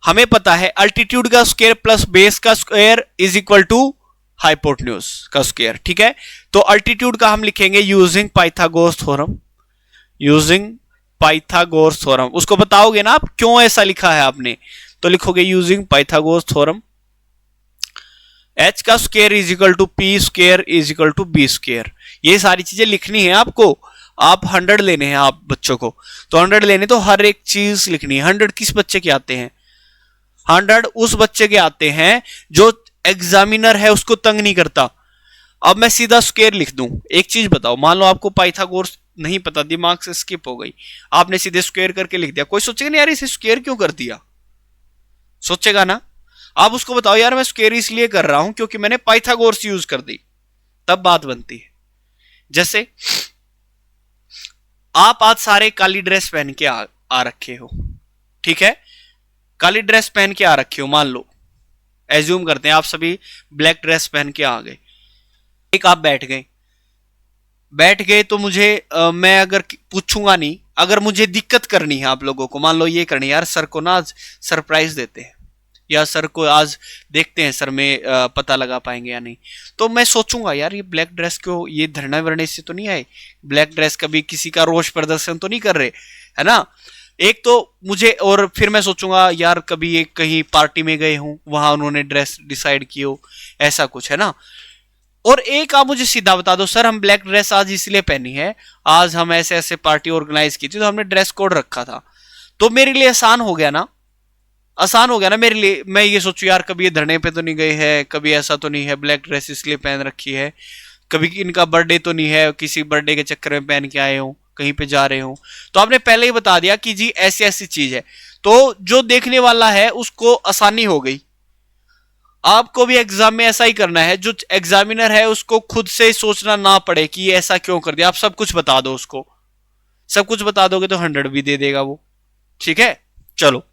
हमें पता है अल्टीट्यूड का स्क्वायर प्लस बेस का square is equal to hypotenuse का स्क्वायर, ठीक है, तो अल्टीट्यूड का हम लिखेंगे using Pythagoras theorem, using Pythagoras theorem, उसको बताओगे ना आप क्यों ऐसा लिखा है आपने, तो लिखोगे यूजिंग पाइथागोरस थ्योरम, h का square is equal to p square is equal to b square, ये सारी चीजें लिखनी है आपको, आप 100 लेने हैं आप बच्चों को, तो 100 लेने तो हर एक चीज लिखनी है। 100 किस बच्चे के आते हैं, 100 उस बच्चे के आते हैं जो एग्जामिनर है उसको तंग नहीं करता। अब मैं सीधा स्क्वायर लिख दूं, एक चीज बताओ, मान लो आपको पाइथागोरस नहीं पता, दिमाग से स्किप हो गई, आपने सीधे स्क्वायर करके लिख दिया, कोई सोचेगा नहीं यार इसे स्क्वायर क्यों कर दिया, सोचेगा ना, आप उसको बताओ यार मैं स्क्वायर इसलिए कर रहा हूं क्योंकि मैंने पाइथागोरस यूज कर दी, तब बात बनती है। जैसे आप आज सारे काली ड्रेस पहन के आ रखे हो, ठीक है, काली ड्रेस पहन के आ रखे हो मान लो, एज्यूम करते हैं आप सभी ब्लैक ड्रेस पहन के आ गए, एक आप बैठ गए तो मुझे मैं अगर पूछूंगा नहीं, अगर मुझे दिक्कत करनी है आप लोगों को, मान लो ये करनी है यार सर को ना आज सरप्राइज देते हैं, या सर को आज देखते हैं सर में पता लगा पाएंगे या नहीं, तो मैं सोचूंगा यार ये ब्लैक ड्रेस क्यों, ये धरना वरने से तो नहीं आए, ब्लैक ड्रेस कभी किसी का रोष प्रदर्शन तो नहीं कर रहे, है ना। एक तो मुझे, और फिर मैं सोचूंगा यार कभी एक कहीं पार्टी में गए हूं, वहां उन्होंने ड्रेस डिसाइड की हो, ऐसा कुछ, है ना। और एक आप मुझे सीधा बता दो सर हम ब्लैक ड्रेस आज इसलिए पहनी है, आज हम ऐसे ऐसे पार्टी ऑर्गेनाइज की थी तो हमने ड्रेस कोड रखा था, तो मेरे लिए आसान हो गया ना, आसान हो गया ना मेरे लिए। मैं ये सोचू यार कभी ये धरने पे तो नहीं गए हैं, कभी ऐसा तो नहीं है ब्लैक ड्रेस इसलिए पहन रखी है, कभी इनका बर्थडे तो नहीं है किसी बर्थडे के चक्कर में पहन के आए हो, कहीं पे जा रहे हो, तो आपने पहले ही बता दिया कि जी ऐसी ऐसी चीज है, तो जो देखने वाला है उसको आसानी हो गई। आपको भी एग्जाम में ऐसा ही करना है, जो एग्जामिनर है उसको खुद से सोचना ना पड़े कि ये ऐसा क्यों कर दिया, आप सब कुछ बता दो उसको, सब कुछ बता दोगे तो 100 भी दे देगा वो, ठीक है। चलो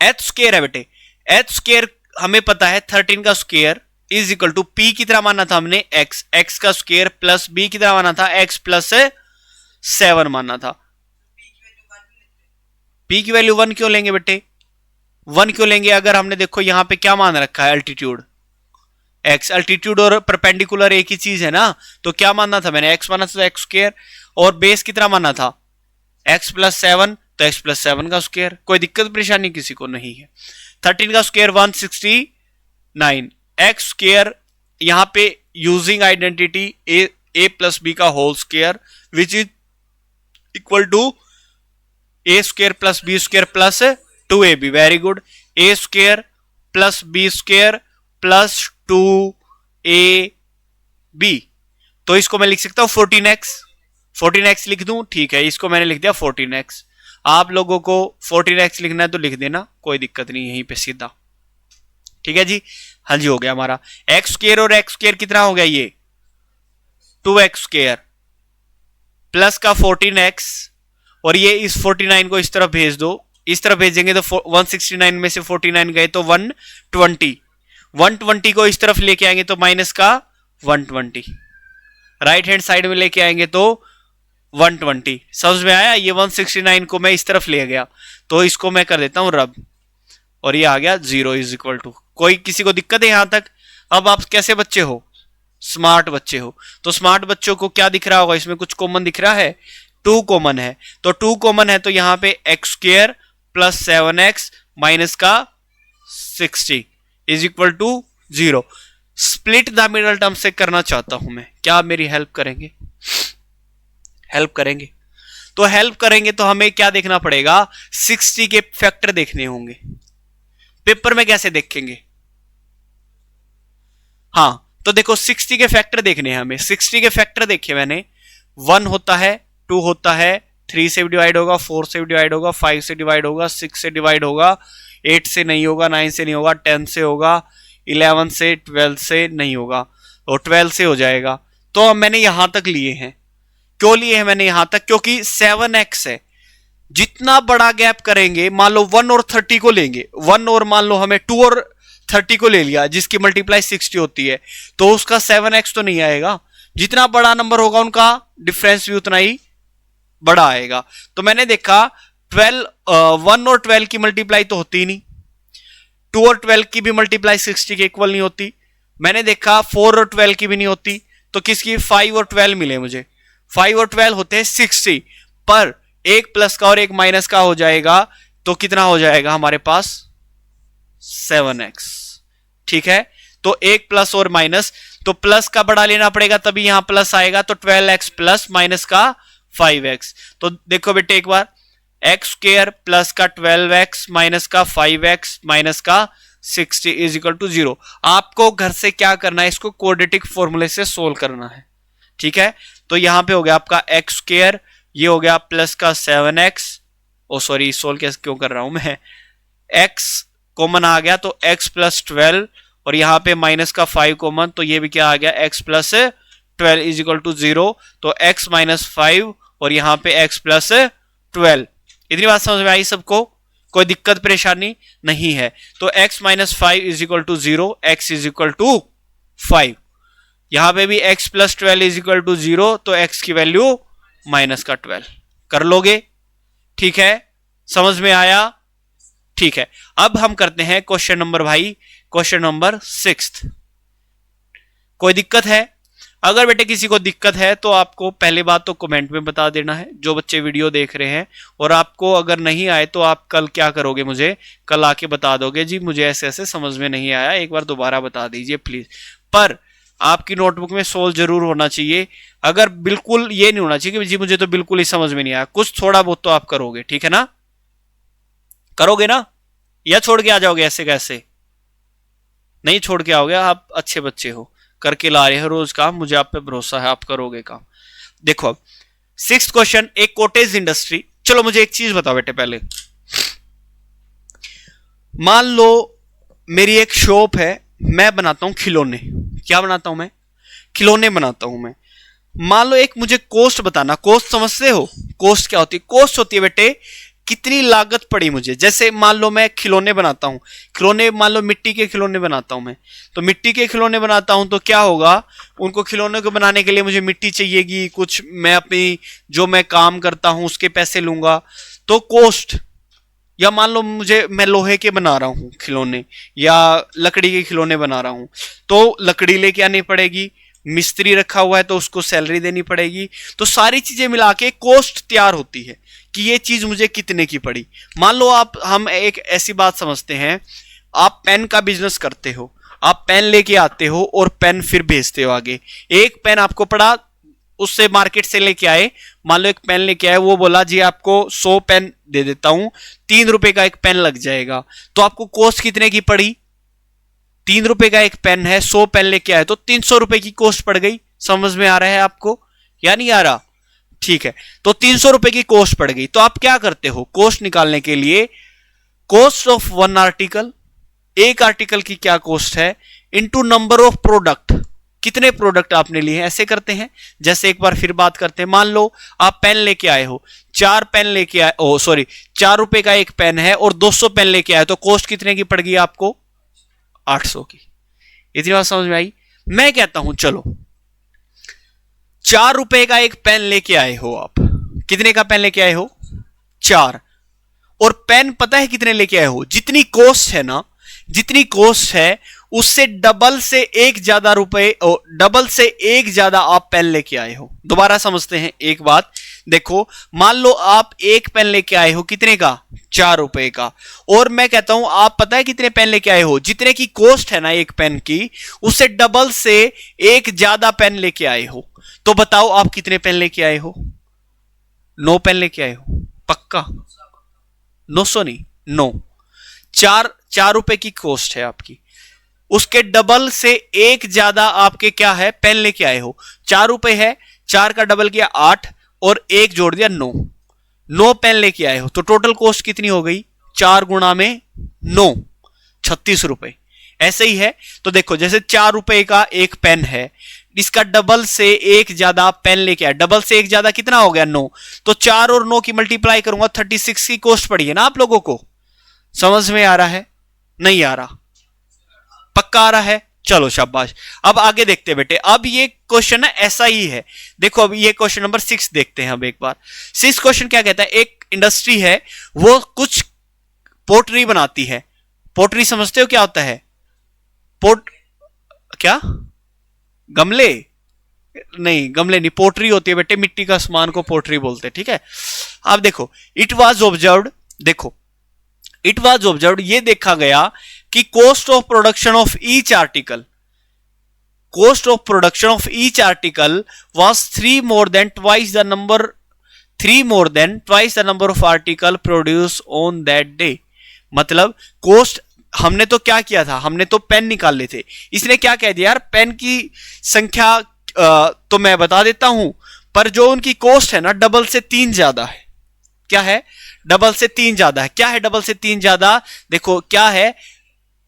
एच स्क्वायर है बेटे, एच स्क्वायर हमें पता है 13 का square is equal to p की तरह माना था हमने एक्स, एक्स का स्क्वायर प्लस बी की तरह माना था एक्स प्लस 7 माना था। पी की वैल्यू 1 क्यों लेंगे बेटे, 1 क्यों लेंगे, अगर हमने देखो यहां पे क्या मान रखा है अल्टीट्यूड एक्स, अल्टीट्यूड और परपेंडिकुलर एक ही चीज है ना, तो क्या मानना था मैंने, एक्स माना था एक्स स्क्वायर, और बेस कितना माना था एक्स प्लस 7, तो एक्स प्लस 7 का स्क्वायर, कोई दिक्कत परेशानी किसी को नहीं है। 13 का स्क्वायर 169, एक्स स्क्वायर यहां पे using identity a plus b का whole square which is equal to a square plus B square plus 2ab, very good, a square plus B square plus 2ab, तो इसको मैं लिख सकता हूं 14x, 14x लिख दूं, ठीक है, इसको मैंने लिख दिया 14x, आप लोगों को 14x लिखना है तो लिख देना, कोई दिक्कत नहीं, यहीं पे सीधा, ठीक है जी। हाँ जी हो गया हमारा एक्स स्क्वायर, और एक्स स्क्वायर कितना हो गया ये 2x स्क्वायर प्लस का 14x, और ये इस 49 को इस तरफ भेज दो, इस तरफ भेजेंगे तो 169 में से 49 गए तो 120, 120 को इस तरफ लेके आएंगे तो माइनस का 120, राइट हैंड साइड में लेके आएंगे तो 120, समझ में आया। ये 169 को मैं इस तरफ ले गया तो इसको मैं कर देता हूं रब, और ये आ गया 0 इज इक्वल टू, कोई किसी को दिक्कत है यहां तक। अब आप कैसे बच्चे हो, स्मार्ट बच्चे हो, तो स्मार्ट बच्चों को क्या दिख रहा होगा, इसमें कुछ कॉमन दिख रहा है, 2 कॉमन है, तो 2 कॉमन है तो यहां पे x square plus 7x minus का 60 is equal to 0। Split the middle term से करना चाहता हूं मैं, क्या आप मेरी हेल्प करेंगे, हेल्प करेंगे, तो हेल्प करेंगे तो हमें क्या देखना पड़ेगा, 60 के फैक्टर देखने होंगे, पेपर में कैसे देखेंगे, हाँ तो देखो 60 के फैक्टर देखने हैं हमें, 60 के फैक्टर देखे मैंने, 1 होता है, 2 होता है, 3 से डिवाइड होगा, 4 से डिवाइड होगा, 5 से डिवाइड होगा, 6 से डिवाइड होगा, 8 से नहीं होगा, 9 से नहीं होगा, 10 से होगा, 11 से, 12 से नहीं होगा, और 12 से हो जाएगा। तो अब मैंने यहां तक लिए हैं, क्यों लिए हैं मैंने यहां तक, क्योंकि 7x है, जितना बड़ा गैप करेंगे, मान लो 1 और 30 को लेंगे, 1 और मान लो हमें 2 और 30 को ले लिया जिसकी मल्टीप्लाई 60 होती है, तो उसका 7x तो नहीं आएगा, जितना बड़ा नंबर होगा उनका डिफरेंस भी उतना ही बड़ा आएगा। तो मैंने देखा 1 और 12 की मल्टीप्लाई तो होती ही नहीं, 2 और 12 की भी मल्टीप्लाई 60 के इक्वल नहीं होती, मैंने देखा 4 और 12 की भी नहीं होती, तो किसकी 5 और 12 मिले मुझे, 5 और 12 होते हैं 60, पर एक प्लस का और एक माइनस का हो जाएगा, तो कितना हो जाएगा हमारे पास 7x, ठीक है। तो एक प्लस और माइनस, तो प्लस का बड़ा लेना पड़ेगा तभी यहां प्लस आएगा, तो 12x प्लस माइनस का 5x, तो देखो बेटे एक बार, एक्स स्क्वायर प्लस का 12x माइनस का 5x माइनस का 60 इज इक्वल टू 0। आपको घर से क्या करना है, इसको क्वाड्रेटिक फॉर्मूले से सोल्व करना है, ठीक है। तो यहां पे हो गया आपका एक्स स्क्वायर, ये हो गया प्लस का 7x, ओ सॉरी सोल्व कैसे क्यों कर रहा हूं मैं, x कॉमन आ गया तो x प्लस 12, और यहां पे माइनस का 5 कॉमन, तो ये भी क्या आ गया x plus 12 is equal to 0, तो x माइनस 5 और यहां पे x प्लस 12। इतनी बात समझ में आई सबको, कोई दिक्कत परेशानी नहीं है। तो x minus 5 is equal to 0, x is equal to 5। यहां पे भी x plus 12 is equal to 0, तो x की वैल्यू माइनस का 12 कर लोगे। ठीक है, समझ में आया? ठीक है, अब हम करते हैं क्वेश्चन नंबर भाई, क्वेश्चन नंबर 6। कोई दिक्कत है? अगर बेटे किसी को दिक्कत है तो आपको पहले बात तो कमेंट में बता देना है, जो बच्चे वीडियो देख रहे हैं। और आपको अगर नहीं आए तो आप कल क्या करोगे, मुझे कल आके बता दोगे, जी मुझे ऐसे ऐसे समझ में नहीं आया, एक बार दोबारा बता दीजिए प्लीज। पर आपकी नोटबुक में सोल्व जरूर होना चाहिए। अगर बिल्कुल ये नहीं होना चाहिए कि जी मुझे तो बिल्कुल ही समझ में नहीं आया, कुछ थोड़ा बहुत तो आप करोगे। ठीक है ना? करोगे ना, या छोड़ के आ जाओगे ऐसे कैसे? नहीं छोड़ के आओगे, आप अच्छे बच्चे हो, करके ला रहे हो रोज काम, मुझे आप पे भरोसा है, आप करोगे काम। देखो अब 6th क्वेश्चन, एक कॉटेज इंडस्ट्री। चलो मुझे एक चीज बताओ बेटे पहले, मान लो मेरी एक शॉप है, मैं बनाता हूं खिलौने। क्या बनाता हूं मैं? खिलौने बनाता हूं मैं। मान लो एक मुझे कॉस्ट बताना। कॉस्ट समझते हो? कॉस्ट क्या होती है? कॉस्ट होती है बेटे कितनी लागत पड़ी मुझे। जैसे मान लो मैं खिलौने बनाता हूं, खिलौने मान लो मिट्टी के खिलौने बनाता हूं मैं, तो मिट्टी के खिलौने बनाता हूं तो क्या होगा, उनको खिलौने को बनाने के लिए मुझे मिट्टी चाहिएगी, कुछ मैं अपनी जो मैं काम करता हूं उसके पैसे लूंगा, तो कॉस्ट। या मान लो मैं लोहे के बना रहा हूं खिलौने, या लकड़ी के खिलौने बना रहा हूं, तो लकड़ी लेके आनी पड़ेगी, मिस्त्री रखा हुआ है तो उसको सैलरी देनी पड़ेगी। तो सारी चीजें मिला के कॉस्ट तैयार होती है कि ये चीज मुझे कितने की पड़ी। मान लो हम एक ऐसी बात समझते हैं, आप पेन का बिजनेस करते हो, आप पेन लेके आते हो और पेन फिर भेजते हो आगे। एक पेन आपको पड़ा, उससे मार्केट से लेके आए, मान लो एक पेन लेके आए, वो बोला जी आपको 100 पेन दे देता हूं, 3 रुपए का एक पेन लग जाएगा। तो आपको कॉस्ट कितने की पड़ी? 3 रुपए का एक पेन है, 100 पेन लेके आए तो 300 रुपए की कॉस्ट पड़ गई। समझ में आ रहा है आपको या नहीं आ रहा? ठीक है, तो 300 रुपए की कॉस्ट पड़ गई। तो आप क्या करते हो कॉस्ट निकालने के लिए? कॉस्ट ऑफ वन आर्टिकल, एक आर्टिकल की क्या कॉस्ट है, इनटू नंबर ऑफ प्रोडक्ट, कितने प्रोडक्ट आपने लिए हैं, ऐसे करते हैं। जैसे एक बार फिर बात करते हैं, मान लो आप पेन लेके आए हो, 4 पेन लेके आए, 4 रुपए का एक पेन है और 200 पेन लेके आए, तो कॉस्ट कितने की पड़ गई आपको? 800 की। इतनी बात समझ में आई? मैं कहता हूं चलो 4 रुपए का एक पेन लेके आए हो आप, कितने का पेन लेके आए हो? 4। और पेन पता है कितने लेके आए हो? जितनी कॉस्ट है ना, जितनी कॉस्ट है उससे डबल से एक ज्यादा रुपए, डबल से एक ज्यादा आप पेन लेके आए हो। दोबारा समझते हैं एक बात, देखो मान लो आप एक पेन लेके आए हो, कितने का? 4 रुपए का। और मैं कहता हूं आप पता है कितने पेन लेके आए हो? जितने की कॉस्ट है ना एक पेन की, उससे डबल से एक ज्यादा पेन लेके आए हो। तो बताओ आप कितने पेन लेके आए हो? 9 पेन लेके आए हो? पक्का? 900 नहीं, 9। 4 रुपए की कॉस्ट है आपकी, उसके डबल से एक ज्यादा आपके क्या है? पेन लेके आए हो। 4 रुपए है, 4 का डबल किया 8 और 1 जोड़ दिया 9। 9 पेन लेके आए हो, तो टोटल कॉस्ट कितनी हो गई? 4 गुणा में 9, 36 रुपए। ऐसे ही है। तो देखो जैसे 4 रुपए का एक पेन है, इसका डबल से एक ज्यादा पेन लेके आए, डबल से एक ज्यादा कितना हो गया? 9। तो 4 और 9 की मल्टीप्लाई करूंगा, 36 की कॉस्ट पड़ी है ना आप लोगों को। समझ में आ रहा है? नहीं आ रहा? पक्का आ रहा है? चलो शाबाश। अब आगे देखते हैं बेटे, अब ये क्वेश्चन है ऐसा ही है। देखो अब ये क्वेश्चन नंबर 6 देखते हैं अब एक बार। 6 क्वेश्चन क्या कहता है, एक इंडस्ट्री है, वो कुछ पोट्री बनाती है। पोट्री समझते हो क्या होता है? क्या? गमले? नहीं, गमले नहीं, पोट्री होती है बेटे, मिट्टी का सामान को पोट्री बोलते हैं। ठीक है, अब देखो इट वॉज ऑब्जर्व्ड, देखो इट वॉज ऑब्जर्व्ड, ये देखा गया कि cost of production of each article, cost of production of each article was 3 more than twice the number of article produced on that day। मतलब कॉस्ट, हमने तो क्या किया था, हमने तो पेन निकाले थे, इसने क्या कह दिया यार पेन की संख्या तो मैं बता देता हूं, पर जो उनकी कॉस्ट है ना डबल से 3 ज्यादा है। क्या है? डबल से 3 ज्यादा है। क्या है डबल से 3 ज्यादा? देखो क्या है,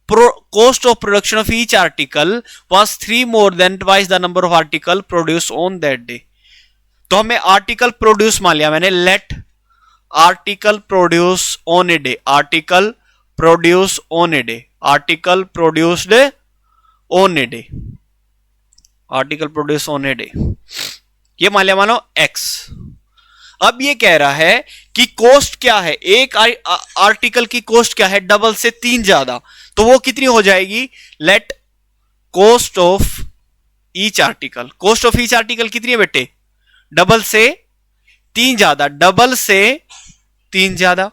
cost of production of each article was 3 more than twice the number of article produced on that day। तो हमें आर्टिकल प्रोड्यूस मान लिया मैंने, let article produce on a day, article produce on a day, article produced on a day, article produce on a day, ये मान लिया, मानो एक्स। अब ये कह रहा है कि कॉस्ट क्या है, एक आर्टिकल की कॉस्ट क्या है, डबल से 3 ज्यादा, तो वो कितनी हो जाएगी, let cost of each article, cost of each article कितनी है बेटे, डबल से 3 ज्यादा, डबल से 3 ज्यादा,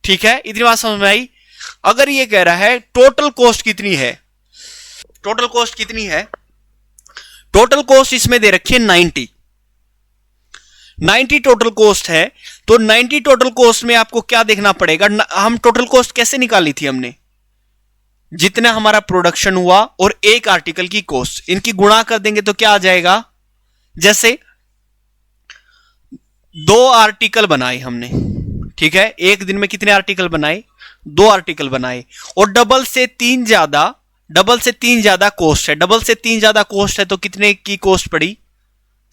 ठीक है, इतनी बात समझ में आई। अगर ये कह रहा है टोटल कॉस्ट कितनी है, टोटल कॉस्ट कितनी है, टोटल कॉस्ट इसमें दे रखी है 90 टोटल कॉस्ट है, तो 90 टोटल कॉस्ट में आपको क्या देखना पड़ेगा, हम टोटल कॉस्ट कैसे निकाली थी हमने, जितना हमारा प्रोडक्शन हुआ और एक आर्टिकल की कॉस्ट, इनकी गुणा कर देंगे तो क्या आ जाएगा, जैसे 2 आर्टिकल बनाए हमने, ठीक है, एक दिन में कितने आर्टिकल बनाए, 2 आर्टिकल बनाए, और डबल से 3 ज्यादा, डबल से 3 ज्यादा कॉस्ट है, डबल से 3 ज्यादा कॉस्ट है तो कितने की कॉस्ट पड़ी,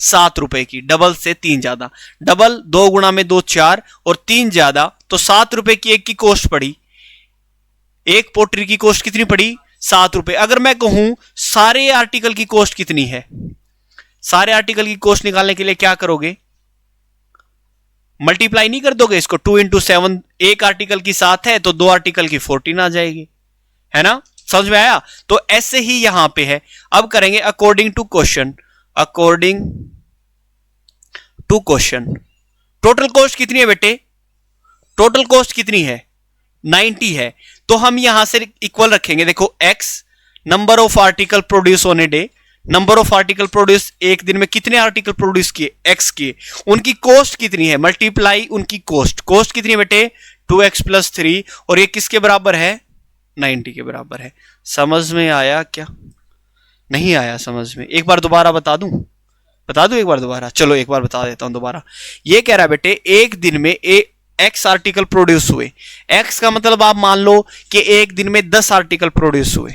7 रुपए की, डबल से 3 ज्यादा, डबल 2 गुणा में 2 4 और 3 ज्यादा तो 7 रुपए की एक की कॉस्ट पड़ी, एक पोट्री की कॉस्ट कितनी पड़ी, 7 रुपए। अगर मैं कहूं सारे आर्टिकल की कॉस्ट कितनी है, सारे आर्टिकल की कॉस्ट निकालने के लिए क्या करोगे, मल्टीप्लाई नहीं कर दोगे इसको, 2 इंटू 7, एक आर्टिकल की 7 है तो 2 आर्टिकल की 14 आ जाएगी, है ना, समझ में आया। तो ऐसे ही यहां पे है। अब करेंगे according to question, according to question, total cost कितनी है बेटे, टोटल कॉस्ट कितनी है, 90 है, तो हम यहां से इक्वल रखेंगे, देखो x number of article produce on a day, number of article produce, एक दिन में कितने आर्टिकल प्रोड्यूस किए, x किए, उनकी कॉस्ट कितनी है, मल्टीप्लाई उनकी कॉस्ट, कॉस्ट कितनी है बेटे 2x + 3, और ये किसके बराबर है, 90 के बराबर है। समझ में आया क्या, नहीं आया समझ में, एक बार दोबारा बता दूं, बता दूं एक बार दोबारा, चलो एक बार बता देता हूं दोबारा। ये कह रहा है बेटे एक दिन में x आर्टिकल प्रोड्यूस हुए, x का मतलब आप मान लो कि एक दिन में 10 आर्टिकल प्रोड्यूस हुए,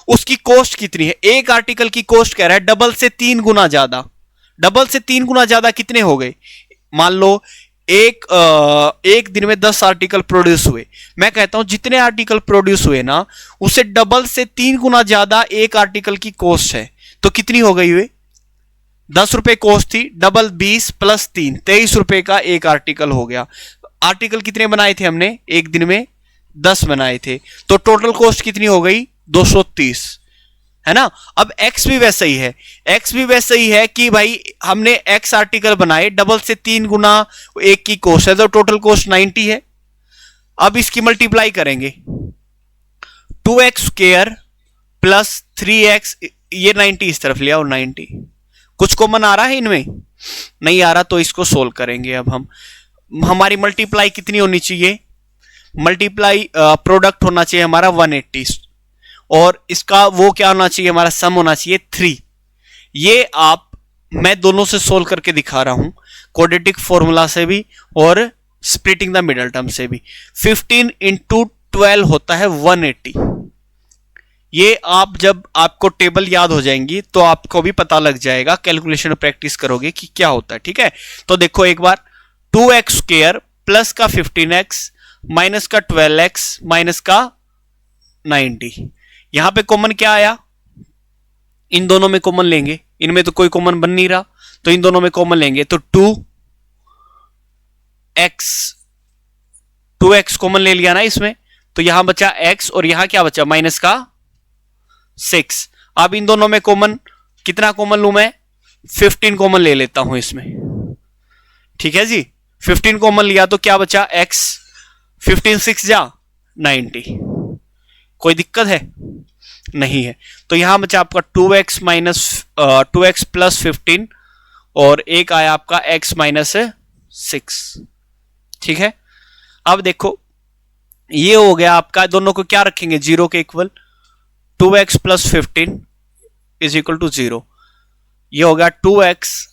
उसकी कॉस्ट कितनी है, एक आर्टिकल की कॉस्ट कह रहा है डबल से 3 गुना ज्यादा, डबल से 3 गुना ज्यादा कितने हो गए, मान लो एक दिन में 10 आर्टिकल प्रोड्यूस हुए, मैं कहता हूं जितने आर्टिकल प्रोड्यूस हुए ना उसे डबल से 3 गुना ज्यादा एक आर्टिकल की कॉस्ट है, तो कितनी हो गई हुई, 10 रुपए कॉस्ट थी, डबल 20 + 3 23 रुपए का एक आर्टिकल हो गया। आर्टिकल कितने बनाए थे हमने, एक दिन में 10 बनाए थे, तो टोटल कॉस्ट कितनी हो गई 230, है ना। अब x भी वैसा ही है, x भी वैसा ही है कि भाई हमने x आर्टिकल बनाए, डबल से 3 गुना एक की कॉस्ट है, तो टोटल कॉस्ट 90 है। अब इसकी मल्टीप्लाई करेंगे, 2x² + 3x, ये 90 इस तरफ ले आओ, 90, कुछ कॉमन आ रहा है इनमें, नहीं आ रहा, तो इसको सोल्व करेंगे। अब हमारी मल्टीप्लाई कितनी होनी चाहिए, मल्टीप्लाई प्रोडक्ट होना चाहिए हमारा 180, और इसका वो क्या होना चाहिए, हमारा सम होना चाहिए 3। ये आप मैं दोनों से सोल्व करके दिखा रहा हूं, क्वाड्रेटिक फॉर्मूला से भी और स्प्लिटिंग द मिडल टर्म से भी। 15 × 12 होता है 180। ये आप जब आपको टेबल याद हो जाएंगी तो आपको भी पता लग जाएगा, कैलकुलेशन प्रैक्टिस करोगे कि क्या होता है, ठीक है। तो देखो एक बार, 2x² प्लस का 15x माइनस का 12x माइनस का 90, यहां पे कॉमन क्या आया, इन दोनों में कॉमन लेंगे, इनमें तो कोई कॉमन बन नहीं रहा, तो इन दोनों में कॉमन लेंगे, तो 2x कॉमन ले लिया ना इसमें, तो यहां बचा x और यहां क्या बचा माइनस का 6। अब इन दोनों में कॉमन कितना कॉमन लूं मैं, 15 कॉमन ले लेता हूं इसमें, ठीक है जी। 15 कॉमन लिया तो क्या बचा x, 15 6 जा 90, कोई दिक्कत है नहीं है। तो यहां बचा आपका 2x + 15 और एक आया आपका x - 6, ठीक है। अब देखो ये हो गया आपका, दोनों को क्या रखेंगे 0 के इक्वल, 2x + 15 = 0, ये हो गया 2x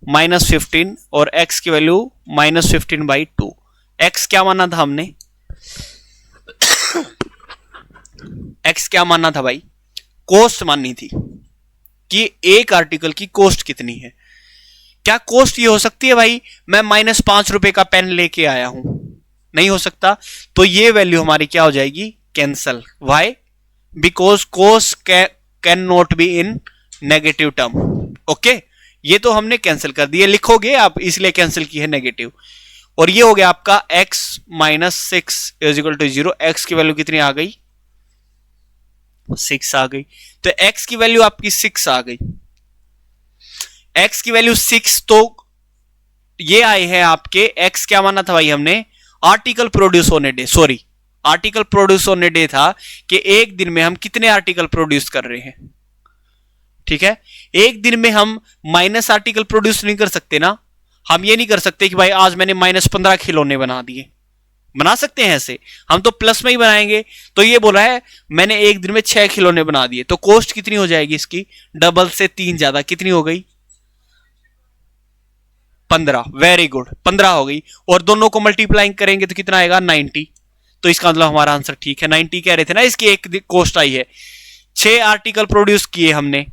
- 15 और x की वैल्यू -15/2। x क्या माना था हमने, x क्या मानना था भाई, कॉस्ट माननी थी कि एक आर्टिकल की कॉस्ट कितनी है। क्या कॉस्ट ये हो सकती है भाई मैं -5 रुपए का पेन लेके आया हूं? नहीं हो सकता। तो ये वैल्यू हमारी क्या हो जाएगी? Cancel. Why? Because cost can not be in negative term. Okay, ये तो हमने कैंसिल कर दिया, लिखोगे आप, इसलिए कैंसिल की है नेगेटिव। और ये हो गया आपका x minus 6 is equal to 0। X की वैल्यू कितनी आ गई? 6 आ गई। तो x की वैल्यू आपकी 6 आ गई। x की वैल्यू 6, तो ये आए हैं आपके, x क्या माना था भाई हमने? आर्टिकल प्रोड्यूस होने डे, सॉरी, आर्टिकल प्रोड्यूस होने डे था कि एक दिन में हम कितने आर्टिकल प्रोड्यूस कर रहे हैं। ठीक है, एक दिन में हम माइनस आर्टिकल प्रोड्यूस नहीं कर सकते ना। हम ये नहीं कर सकते कि भाई आज मैंने -15 खिलौने बना दिए। बना सकते हैं ऐसे, हम तो प्लस में ही बनाएंगे। तो ये बोला है मैंने एक दिन में 6 खिलौने बना दिए, तो कॉस्ट कितनी हो जाएगी इसकी? डबल से 3 ज्यादा, कितनी हो गई? 15। वेरी गुड, 15 हो गई। और दोनों को मल्टीप्लाइंग करेंगे तो कितना आएगा? 90। तो इसका मतलब हमारा आंसर ठीक है। 90 कह रहे थे ना, इसकी एक कॉस्ट आई है। 6 आर्टिकल प्रोड्यूस किए हमने,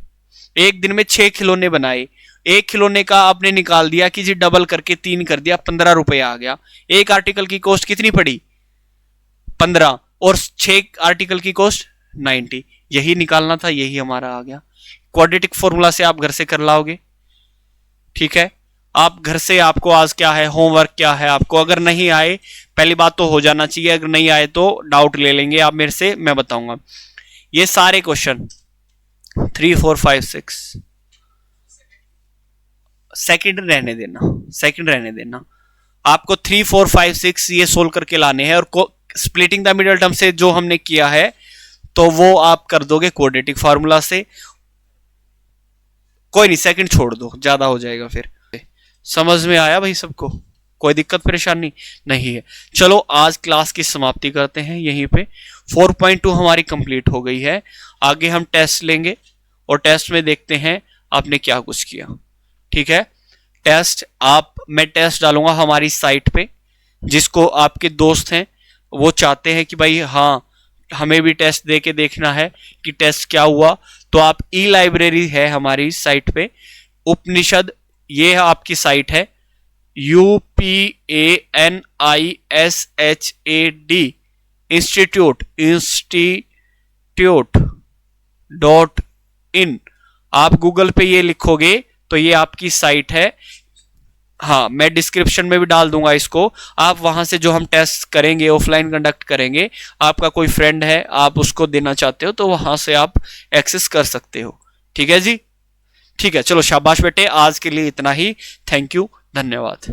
एक दिन में 6 खिलौने बनाए। एक खिलौने का आपने निकाल दिया कि जी डबल करके 3 कर दिया, 15 रुपए आ गया। एक आर्टिकल की कॉस्ट कितनी पड़ी? 15, और 6 आर्टिकल की कॉस्ट 90। यही निकालना था, यही हमारा आ गया। क्वाड्रेटिक फॉर्मूला से आप घर से कर लाओगे। ठीक है, आप घर से, आपको आज क्या है, होमवर्क क्या है आपको, अगर नहीं आए, पहली बात तो हो जाना चाहिए, अगर नहीं आए तो डाउट ले लेंगे आप मेरे से, मैं बताऊंगा। ये सारे क्वेश्चन 3 4 5 6 सेकंड रहने देना, सेकंड रहने देना। आपको 3 4 5 6 ये सोल्व करके लाने हैं, और स्प्लिटिंग द मिडिल टर्म से जो हमने किया है तो वो आप कर दोगे क्वाड्रेटिक फार्मूला से। कोई नहीं, सेकंड छोड़ दो, ज्यादा हो जाएगा फिर। समझ में आया भाई सबको? कोई दिक्कत परेशानी नहीं है? चलो आज क्लास की समाप्ति करते हैं यहीं पे। 4.2 हमारी कंप्लीट हो गई है। आगे हम टेस्ट लेंगे और टेस्ट में देखते हैं आपने क्या कुछ किया। ठीक है, टेस्ट मैं टेस्ट डालूंगा हमारी साइट पे, जिसको आपके दोस्त हैं वो चाहते हैं कि भाई हाँ हमें भी टेस्ट दे के देखना है कि टेस्ट क्या हुआ। तो आप ई-लाइब्रेरी है हमारी साइट पे, उपनिषद, ये आपकी साइट है, UPANISHAD institute.in। आप गूगल पे ये लिखोगे तो ये आपकी साइट है। हाँ, मैं डिस्क्रिप्शन में भी डाल दूंगा इसको। आप वहां से जो हम टेस्ट करेंगे, ऑफलाइन कंडक्ट करेंगे, आपका कोई फ्रेंड है, आप उसको देना चाहते हो तो वहां से आप एक्सेस कर सकते हो। ठीक है जी, ठीक है, चलो शाबाश बेटे, आज के लिए इतना ही। थैंक यू, धन्यवाद।